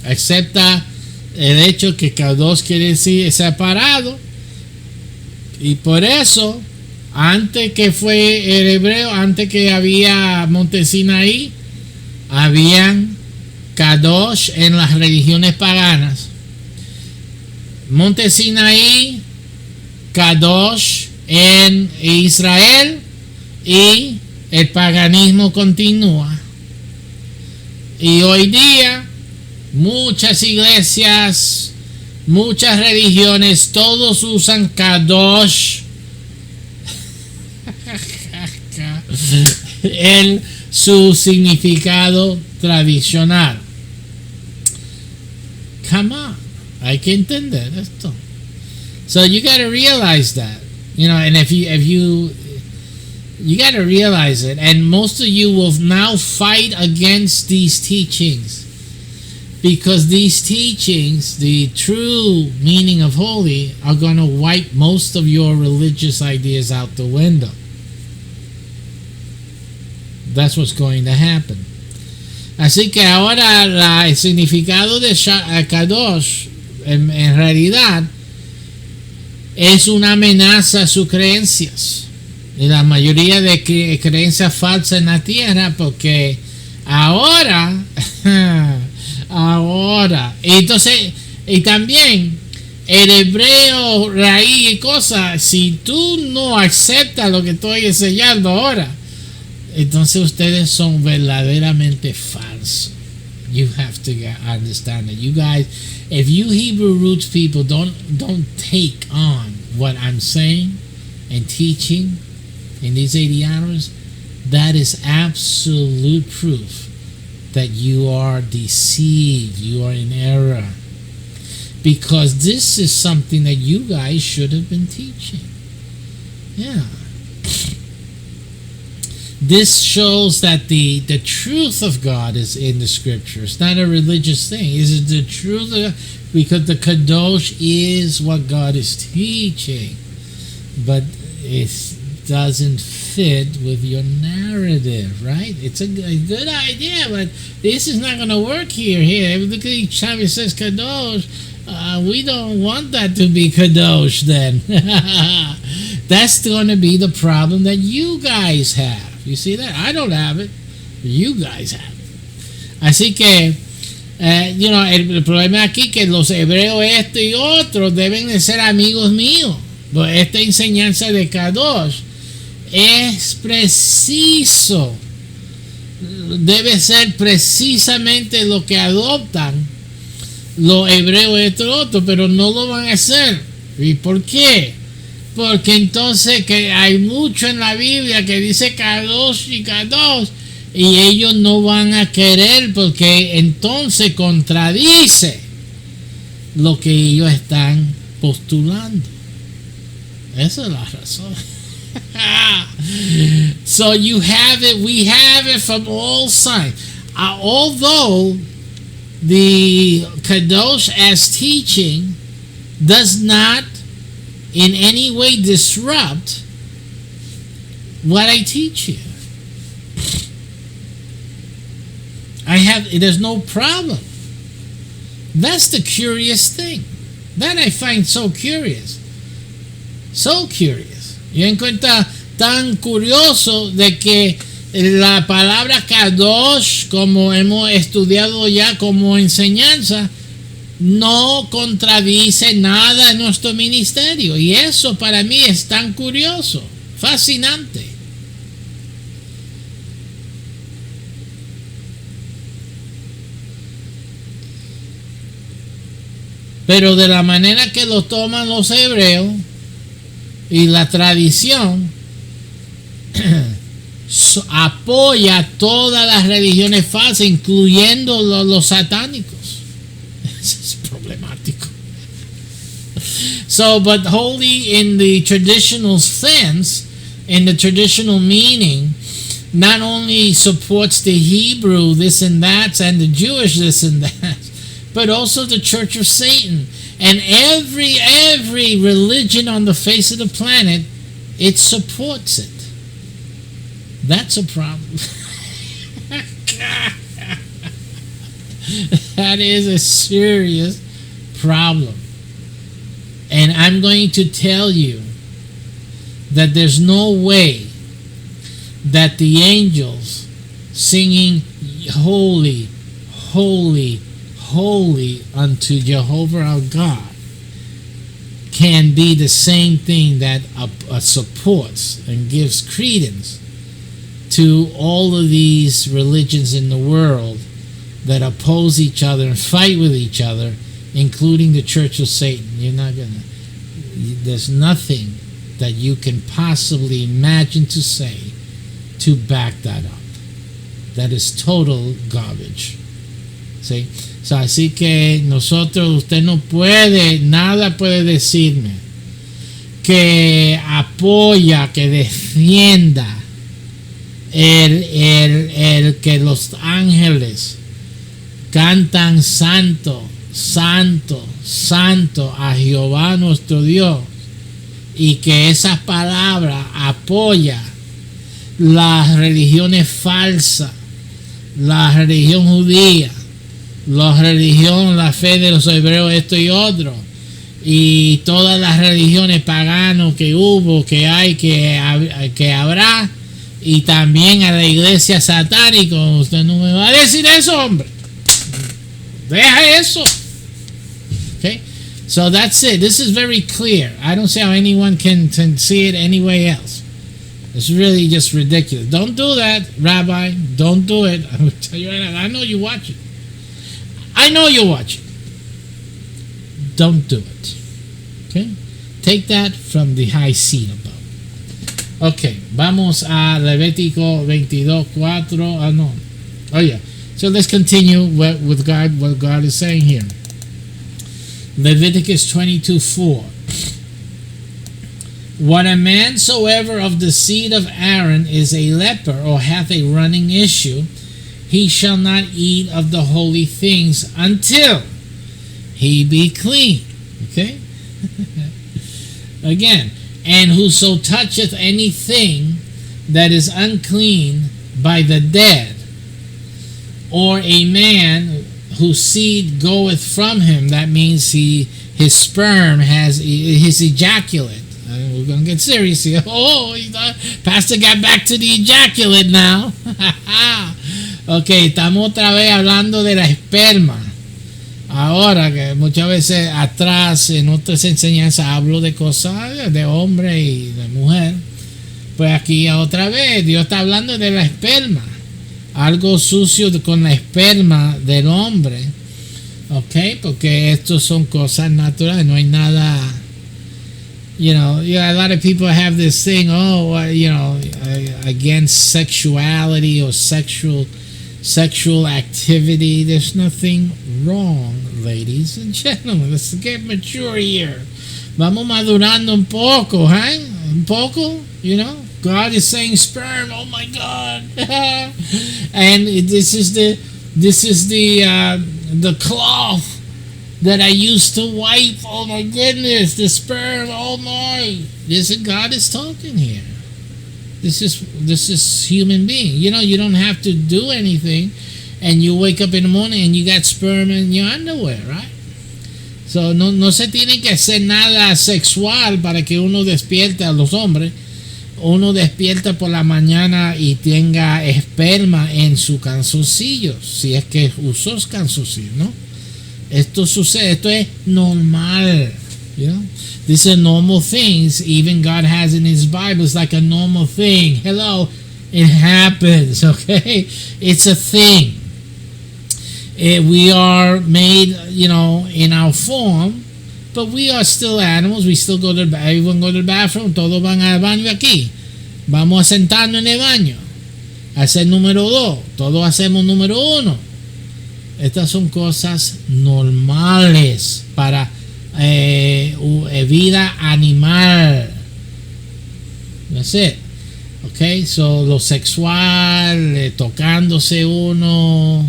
Excepta el hecho que Kadosh quiere decir separado, y por eso antes que fue el hebreo, antes que había Monte Sinaí, habían Kadosh en las religiones paganas. Monte Sinaí, Kadosh en Israel, y el paganismo continúa. Y hoy día muchas iglesias, muchas religiones, todos usan Kadosh en su significado tradicional. Come on, hay que entender esto. So you got to realize that, and if you got to realize it, and most of you will now fight against these teachings, because these teachings, the true meaning of holy, are going to wipe most of your religious ideas out the window. That's what's going to happen. Así que ahora el significado de Kadosh en realidad es una amenaza a sus creencias, y la mayoría de creencias falsas en la tierra, porque ahora entonces, y también el hebreo raíz y cosas, si tú no aceptas lo que estoy enseñando ahora, entonces ustedes son verdaderamente falsos. You have to understand that. You guys, if you Hebrew roots people don't take on what I'm saying and teaching in these 80 hours, that is absolute proof that you are deceived, you are in error, because this is something that you guys should have been teaching. Yeah. This shows that the truth of God is in the scripture. It's not a religious thing. It's the truth because the Kadosh is what God is teaching. But it doesn't fit with your narrative, right? It's a good idea, but this is not going to work here. Look at each time it says Kadosh, We don't want that to be kadosh then. That's going to be the problem that you guys have. You see that? I don't have it. You guys have it. Así que, el problema aquí es que los hebreos esto y otro deben de ser amigos míos. Pues esta enseñanza de kadosh es preciso. Debe ser precisamente lo que adoptan los hebreos esto y otro, pero no lo van a hacer. ¿Y por qué? Porque entonces que hay mucho en la Biblia que dice kadosh y kadosh y ellos no van a querer porque entonces contradice lo que ellos están postulando. Esa es la razón. So you have it, we have it from all sides. Although the kadosh as teaching does not in any way disrupt what I teach here. There's no problem. That's the curious thing. That I find so curious. So curious. Yo encuentro tan curioso de que la palabra kadosh, como hemos estudiado ya como enseñanza, no contradice nada en nuestro ministerio. Y eso para mí es tan curioso, fascinante. Pero de la manera que lo toman los hebreos y la tradición apoya todas las religiones falsas, incluyendo los satánicos. Eso es problemático. So, but holy in the traditional sense, in the traditional meaning, not only supports the Hebrew this and that and the Jewish this and that, but also the Church of Satan and every religion on the face of the planet, it supports it. That's a problem. That is a serious problem. And I'm going to tell you that there's no way that the angels singing holy, holy, holy unto Jehovah our God can be the same thing that supports and gives credence to all of these religions in the world that oppose each other and fight with each other, including the Church of Satan. There's nothing that you can possibly imagine to say to back that up. That is total garbage. ¿Sí? So, así que nosotros, usted no puede, nada puede decirme que apoya, que defienda el que los ángeles cantan santo, santo, santo a Jehová nuestro Dios, y que esa palabra apoya las religiones falsas, la religión judía, la religión, la fe de los hebreos, esto y otro, y todas las religiones paganas que hubo, que hay, que habrá, y también a la iglesia satánica. Usted no me va a decir eso, hombre. Deja eso. Okay, so that's it. This is very clear. I don't see how anyone can see it any way else. It's really just ridiculous. Don't do that, Rabbi. Don't do it. I will tell you right now. I know you watch it. I know you watch it. Don't do it. Okay? Take that from the high seat above. Okay, vamos a Levítico 22:4. Ah, no. Oh, yeah. So let's continue with God, what God is saying here. Leviticus 22:4. What a man soever of the seed of Aaron is a leper or hath a running issue, he shall not eat of the holy things until he be clean. Okay? Again, and whoso toucheth anything that is unclean by the dead, or a man whose seed goeth from him, that means his sperm has his ejaculate. We're going to get serious here. Oh, Pastor got back to the ejaculate now. Ok, estamos otra vez hablando de la esperma. Ahora que muchas veces atrás en otras enseñanzas hablo de cosas de hombre y de mujer, pues aquí otra vez Dios está hablando de la esperma, algo sucio con la esperma del hombre, ok, porque estos son cosas naturales, no hay nada, a lot of people have this thing, against sexuality or sexual activity. There's nothing wrong, ladies and gentlemen. Let's get mature here. Vamos madurando un poco, huh? Un poco, God is saying sperm. Oh my God! And this is the cloth that I used to wipe. Oh my goodness, the sperm. Oh my! God is talking here. This is human being. You don't have to do anything, and you wake up in the morning and you got sperm in your underwear, right? So no se tiene que hacer nada sexual para que uno despierte a los hombres. Uno despierta por la mañana y tenga esperma en su calzoncillo, si es que usó calzoncillo, ¿no? Esto sucede, esto es normal, These are normal things. Even God has in His Bible. It's like a normal thing. Hello, it happens. Okay, it's a thing. We are made, in our form, but we are still animals. We still go to the bathroom. Everyone go to the bathroom. Todos van al baño aquí. Vamos a sentarnos en el baño. Hacer número 2. Todos hacemos número 1. Estas son cosas normales para vida animal. That's it. Okay, so lo sexual, tocándose uno,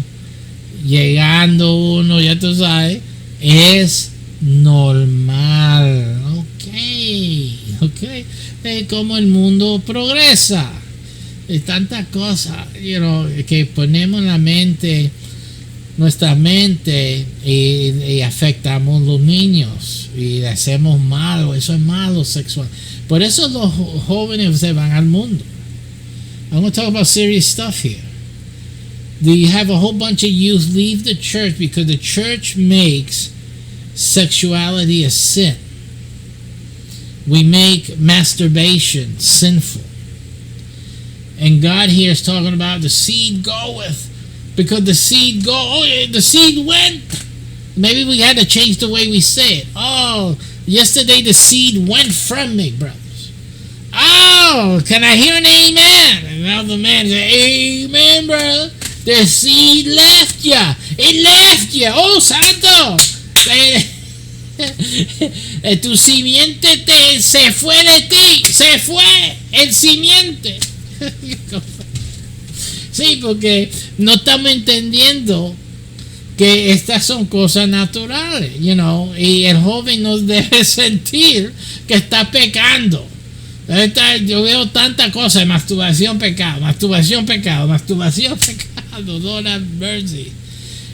llegando uno, ya tú sabes, es normal. Okay. Como el mundo progresa. Tantas cosas, que ponemos la mente, nuestra mente, y afectamos los niños y le hacemos malo. Eso es malo sexual. Por eso los jóvenes se van al mundo. I'm going to talk about serious stuff here. You have a whole bunch of youth leave the church because the church makes sexuality a sin. We make masturbation sinful. And God here is talking about the seed goeth. Because the seed the seed went. Maybe we had to change the way we say it. Oh, yesterday the seed went from me, brothers. Oh, can I hear an amen? And now the man said, amen, brother. The seed left ya. It left ya. Oh, santo. Tu simiente se fue de ti. Se fue el simiente. Sí, porque no estamos entendiendo que estas son cosas naturales, y el joven no debe sentir que está pecando. Yo veo tantas cosas: masturbación, pecado, masturbación, pecado, masturbación, pecado. Lord have mercy.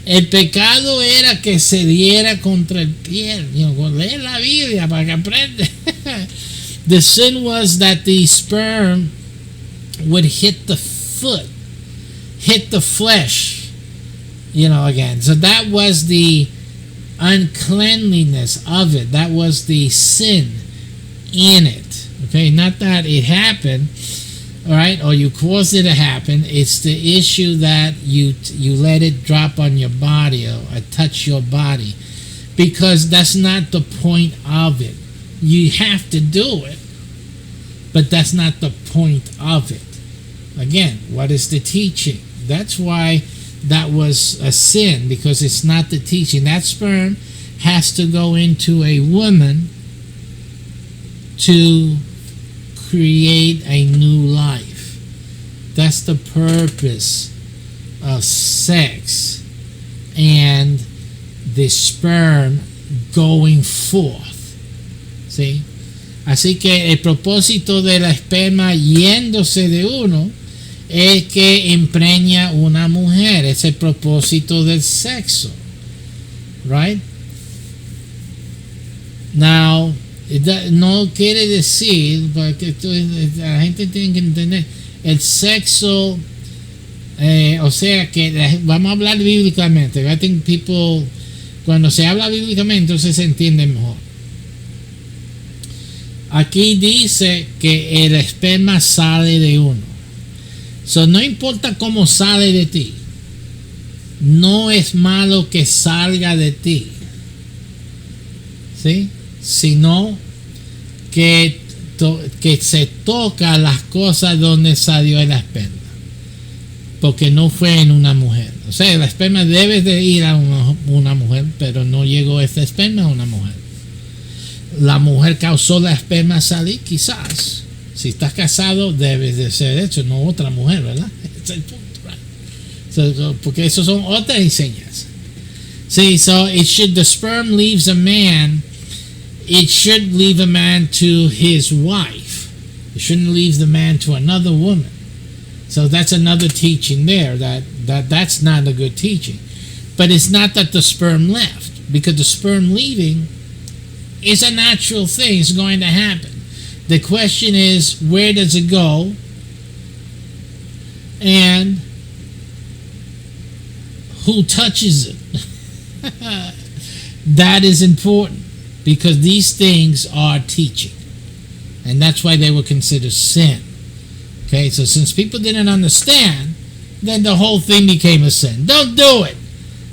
El pecado era que se diera contra el pie. Lee la Biblia para que aprenda. The sin was that the sperm would hit the foot, hit the flesh, again. So that was the uncleanliness of it. That was the sin in it. Okay, not that it happened, all right, or you caused it to happen. It's the issue that you let it drop on your body or touch your body, because that's not the point of it. You have to do it, but that's not the point of it. Again, what is the teaching? That's why that was a sin, because it's not the teaching. That sperm has to go into a woman to create a new life. That's the purpose of sex and the sperm going forth. ¿Sí? Así que el propósito de la esperma yéndose de uno es que empreña una mujer. Es el propósito del sexo. right? Now, no quiere decir, porque la gente tiene que entender, el sexo, o sea que vamos a hablar bíblicamente. I think people, cuando se habla bíblicamente, entonces se entiende mejor. Aquí dice que el esperma sale de uno. So, no importa cómo sale de ti, no es malo que salga de ti, ¿sí? Sino que se toca las cosas donde salió el esperma, porque no fue en una mujer. O sea, el esperma debe de ir a una mujer, pero no llegó este esperma a una mujer. La mujer causó la esperma salir, quizás. Si estás casado, debes de ser hecho, no otra mujer, ¿verdad? Ese es el punto, right? So, porque eso son otras enseñanzas. See, so the sperm leaves a man. It should leave a man to his wife. It shouldn't leave the man to another woman. So that's another teaching there. That's not a good teaching. But it's not that the sperm left, because the sperm leaving is a natural thing. It's going to happen. The question is, where does it go? And who touches it? That is important, because these things are teaching. And that's why they were considered sin. Okay, so since people didn't understand, then the whole thing became a sin. Don't do it.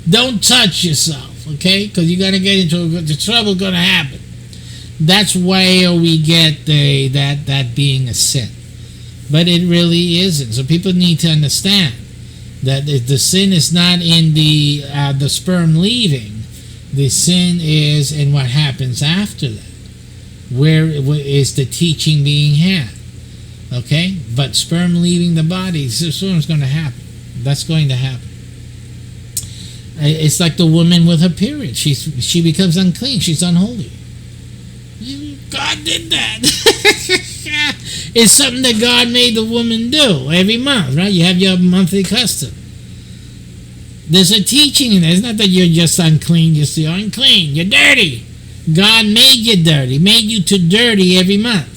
Don't touch yourself, okay? Because you're going to get into the trouble going to happen. That's where we get that being a sin. But it really isn't. So people need to understand that the sin is not in the sperm leaving. The sin is in what happens after that. Where is the teaching being had? Okay? But sperm leaving the body, this is going to happen. That's going to happen. It's like the woman with her period. She becomes unclean. She's unholy. God did that. It's something that God made the woman do every month, right? You have your monthly custom. There's a teaching in there. It's not that you're just unclean. You're unclean. You're dirty. God made you dirty. Made you to dirty every month.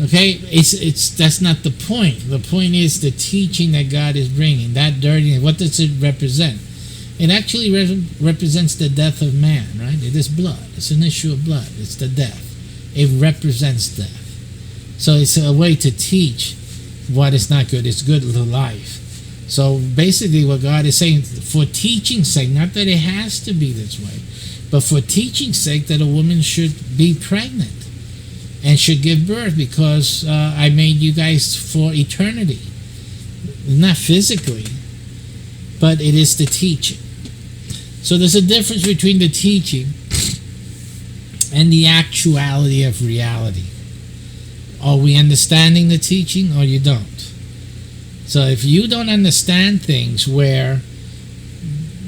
Okay? That's not the point. The point is the teaching that God is bringing. That dirtiness. What does it represent? It actually represents the death of man, right? It is blood. It's an issue of blood. It's the death. It represents death. So it's a way to teach what is not good. It's good to life. So basically what God is saying, for teaching's sake, not that it has to be this way, but for teaching's sake, that a woman should be pregnant and should give birth, because I made you guys for eternity. Not physically, but it is the teaching. So there's a difference between the teaching and the actuality of reality. Are we understanding the teaching or you don't? So if you don't understand things where,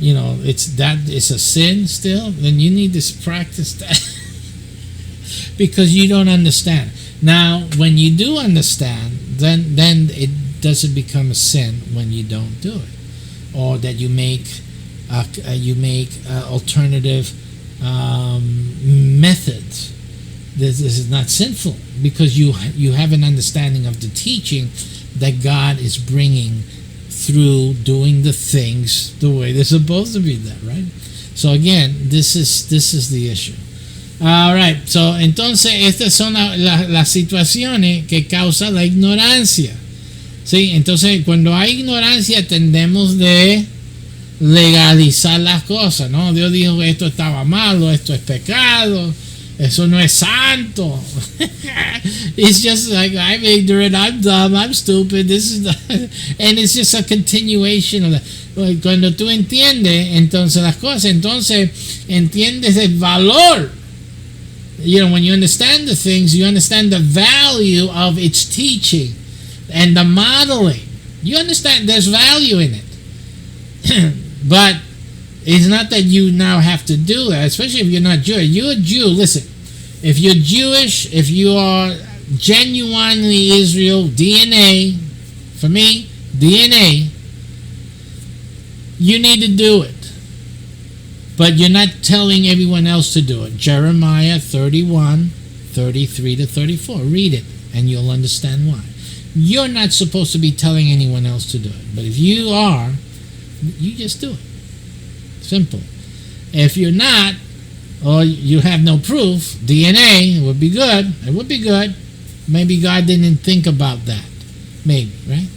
it's a sin still, then you need to practice that because you don't understand. Now, when you do understand, then it doesn't become a sin when you don't do it, or that you make alternative methods. This is not sinful, because you have an understanding of the teaching that God is bringing through doing the things the way they're supposed to be done, right? So again, this is the issue. All right, so entonces estas son las situaciones que causa la ignorancia. Sí, entonces cuando hay ignorancia tendemos de legalizar las cosas, ¿no? Dios dijo que esto estaba malo, esto es pecado, eso no es santo. It's just like, I'm ignorant, I'm dumb, I'm stupid, this is not, and it's just a continuation of that. Cuando tú entiendes entonces las cosas, entonces entiendes el valor. When you understand the things, you understand the value of its teaching and the modeling. You understand there's value in it. But it's not that you now have to do that, especially if you're not Jewish. You're a Jew. Listen, if you're Jewish, if you are genuinely Israel, DNA, for me, DNA, you need to do it. but you're not telling everyone else to do it. Jeremiah 31, 33 to 34. Read it, and you'll understand why. You're not supposed to be telling anyone else to do it. But if you are, you just do it. Simple. If you're not, or you have no proof, DNA would be good. It would be good. Maybe God didn't think about that. Maybe, right?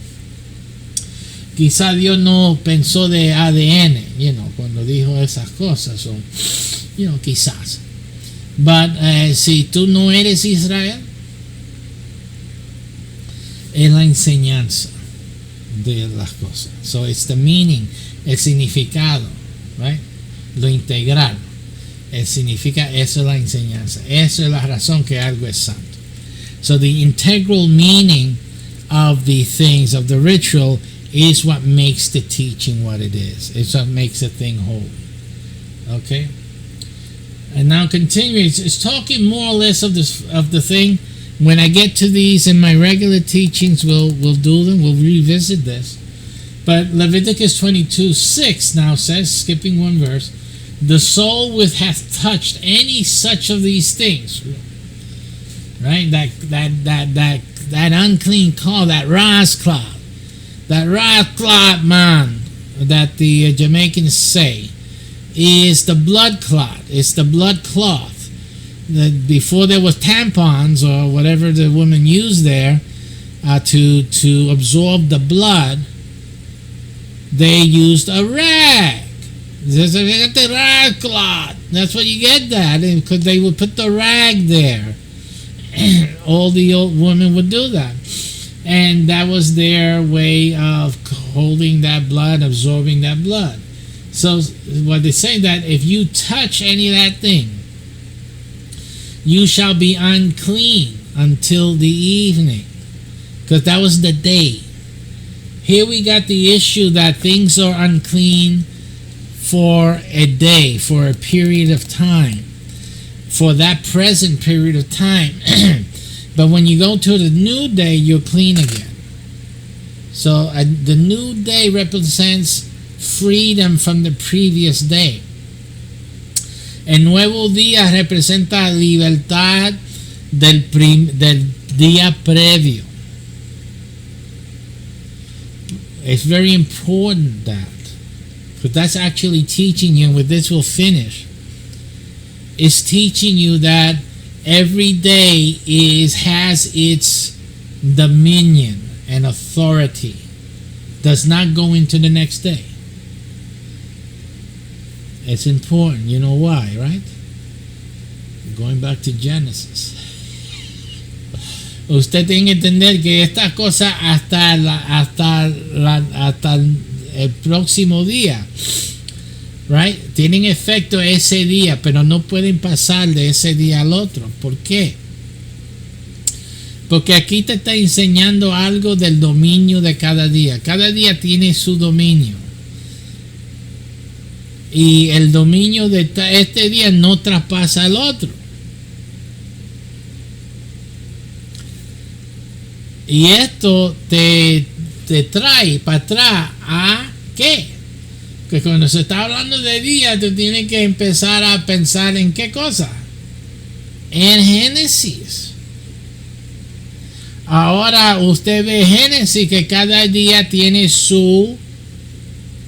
Quizá Dios no pensó de ADN, cuando dijo esas cosas. So, quizás. But si tú no eres Israel, es la enseñanza de las cosas. So it's the meaning, el significado, right? Lo integral. Significa, eso es la enseñanza. Eso es la razón que algo es santo. So the integral meaning of the things, of the ritual, is what makes the teaching what it is. It's what makes the thing holy. Okay? And now continuing, it's talking more or less of the thing. When I get to these in my regular teachings, we'll do them. We'll revisit this. But Leviticus 22:6 now says, skipping one verse, the soul which hath touched any such of these things, right? That unclean cloth, that ras clot, man, that the Jamaicans say, is the blood clot. It's the blood cloth. Before there was tampons or whatever the woman used there to absorb the blood, they used a rag. They got the rag clot. That's what you get that, because they would put the rag there. All the old women would do that, and that was their way of holding that blood, absorbing that blood. So what they say, that if you touch any of that thing, you shall be unclean until the evening, because that was the day. Here we got the issue that things are unclean for a day, for a period of time, for that present period of time. But when you go to the new day, you're clean again. So the new day represents freedom from the previous day. El nuevo día representa libertad del día previo. It's very important that, because that's actually teaching you, and with this we'll finish, is teaching you that every day has its dominion and authority, does not go into the next day. It's important. You know why, right? Going back to Genesis. Usted tiene que entender que estas cosas hasta el próximo día, right, tienen efecto ese día, pero no pueden pasar de ese día al otro. ¿Por qué? Porque aquí te está enseñando algo del dominio de cada día. Cada día tiene su dominio. Y el dominio de este día no traspasa al otro. Y esto te trae para atrás a ¿qué? Que cuando se está hablando de día, tú tienes que empezar a pensar en qué cosa. En Génesis. Ahora usted ve Génesis, que cada día tiene su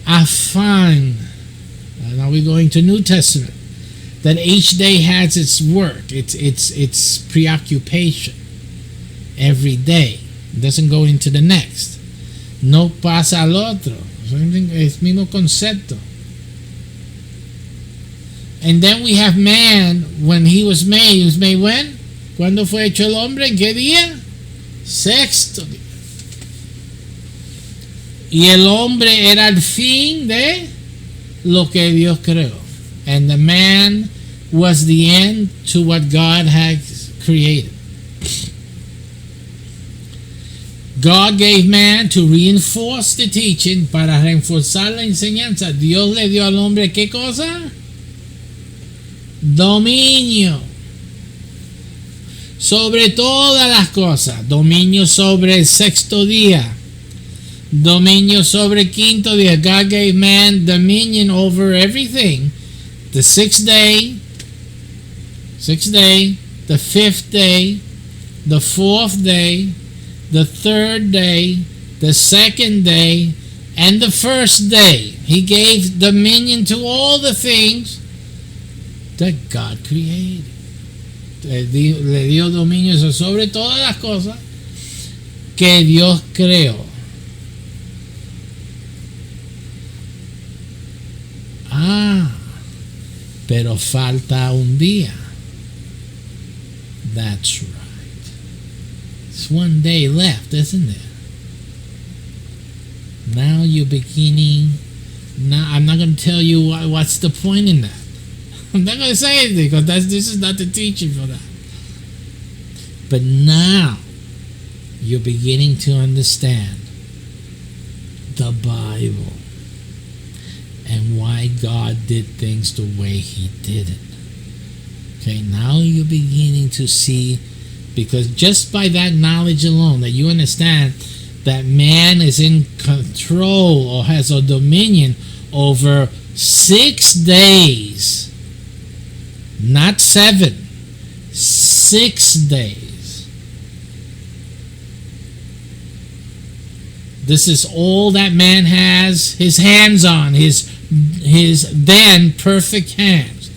afán. Now we're going to New Testament. That each day has its work, its preoccupation. Every day. It doesn't go into the next. No pasa al otro. Es el mismo concepto. And then we have man, when he was made when? ¿Cuándo fue hecho el hombre? ¿En qué día? Sexto día. Y el hombre era el fin de lo que Dios creó. And the man was the end to what God had created. God gave man to reinforce the teaching, para reforzar la enseñanza. Dios le dio al hombre ¿qué cosa? Dominio sobre todas las cosas. Dominio sobre el sexto día. Dominio sobre el quinto día. God gave man dominion over everything the sixth day, the fifth day, the fourth day, the third day, the second day, and the first day. He gave dominion to all the things that God created. Le dio dominio sobre todas las cosas que Dios creó. Pero falta un día. That's right. It's one day left, isn't there? Now you're beginning. Now I'm not going to tell you what's the point in that. I'm not going to say anything because this is not the teaching for that. But now you're beginning to understand the Bible and why God did things the way He did it. Okay, now you're beginning to see, because just by that knowledge alone, that you understand that man is in control or has a dominion over 6 days, not 7, 6 days. This is all that man has his hands on, his then perfect hands,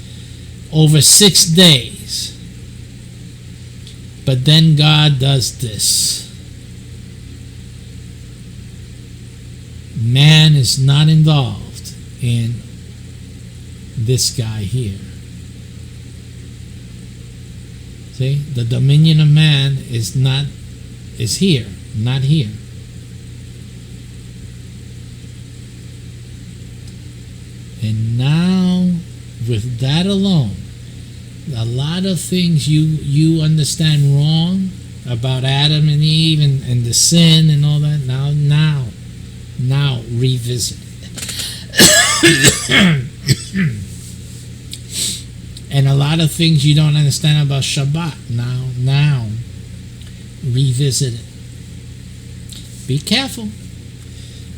over 6 days. But then God does this. Man is not involved in this guy here. See, the dominion of man is here, not here. And now, with that alone, a lot of things you understand wrong about Adam and Eve and the sin and all that, now revisit it. And a lot of things you don't understand about Shabbat, now revisit it. Be careful,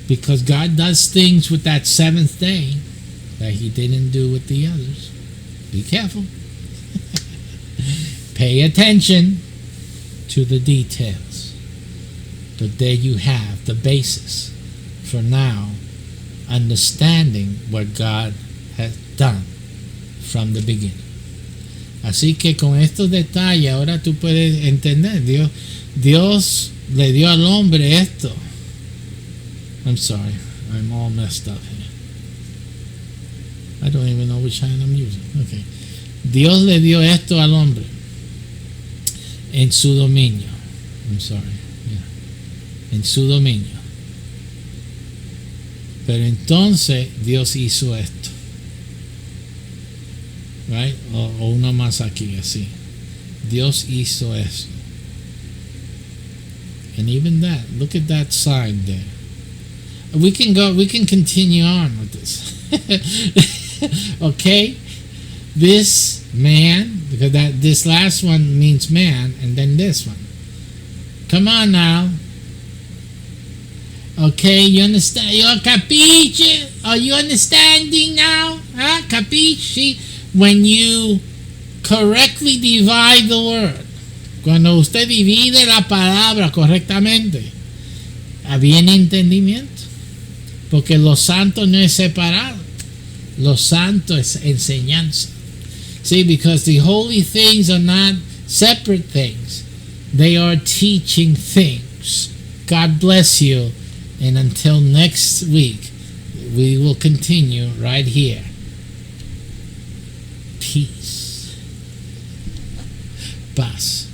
because God does things with that 7th day that He didn't do with the others. Be careful. Pay attention to the details. But there you have the basis for now understanding what God has done from the beginning. Así que con estos detalles ahora tú puedes entender. Dios le dio al hombre esto. I'm sorry, I'm all messed up here. I don't even know which hand I'm using. Okay. Dios le dio esto al hombre en su dominio. I'm sorry. Yeah. En su dominio. Pero entonces Dios hizo esto. Right? O uno más aquí, así. Dios hizo esto. And even that, look at that sign there. We can continue on with this. Okay? This man, because this last one means man, and then this one. Come on now. Okay, you understand? You capisce? Are you understanding now? Huh? Capisci? When you correctly divide the word, cuando usted divide la palabra correctamente, viene entendimiento. Porque lo santo no es separado. Lo santo es enseñanza. See, because the holy things are not separate things. They are teaching things. God bless you. And until next week, we will continue right here. Peace. Paz.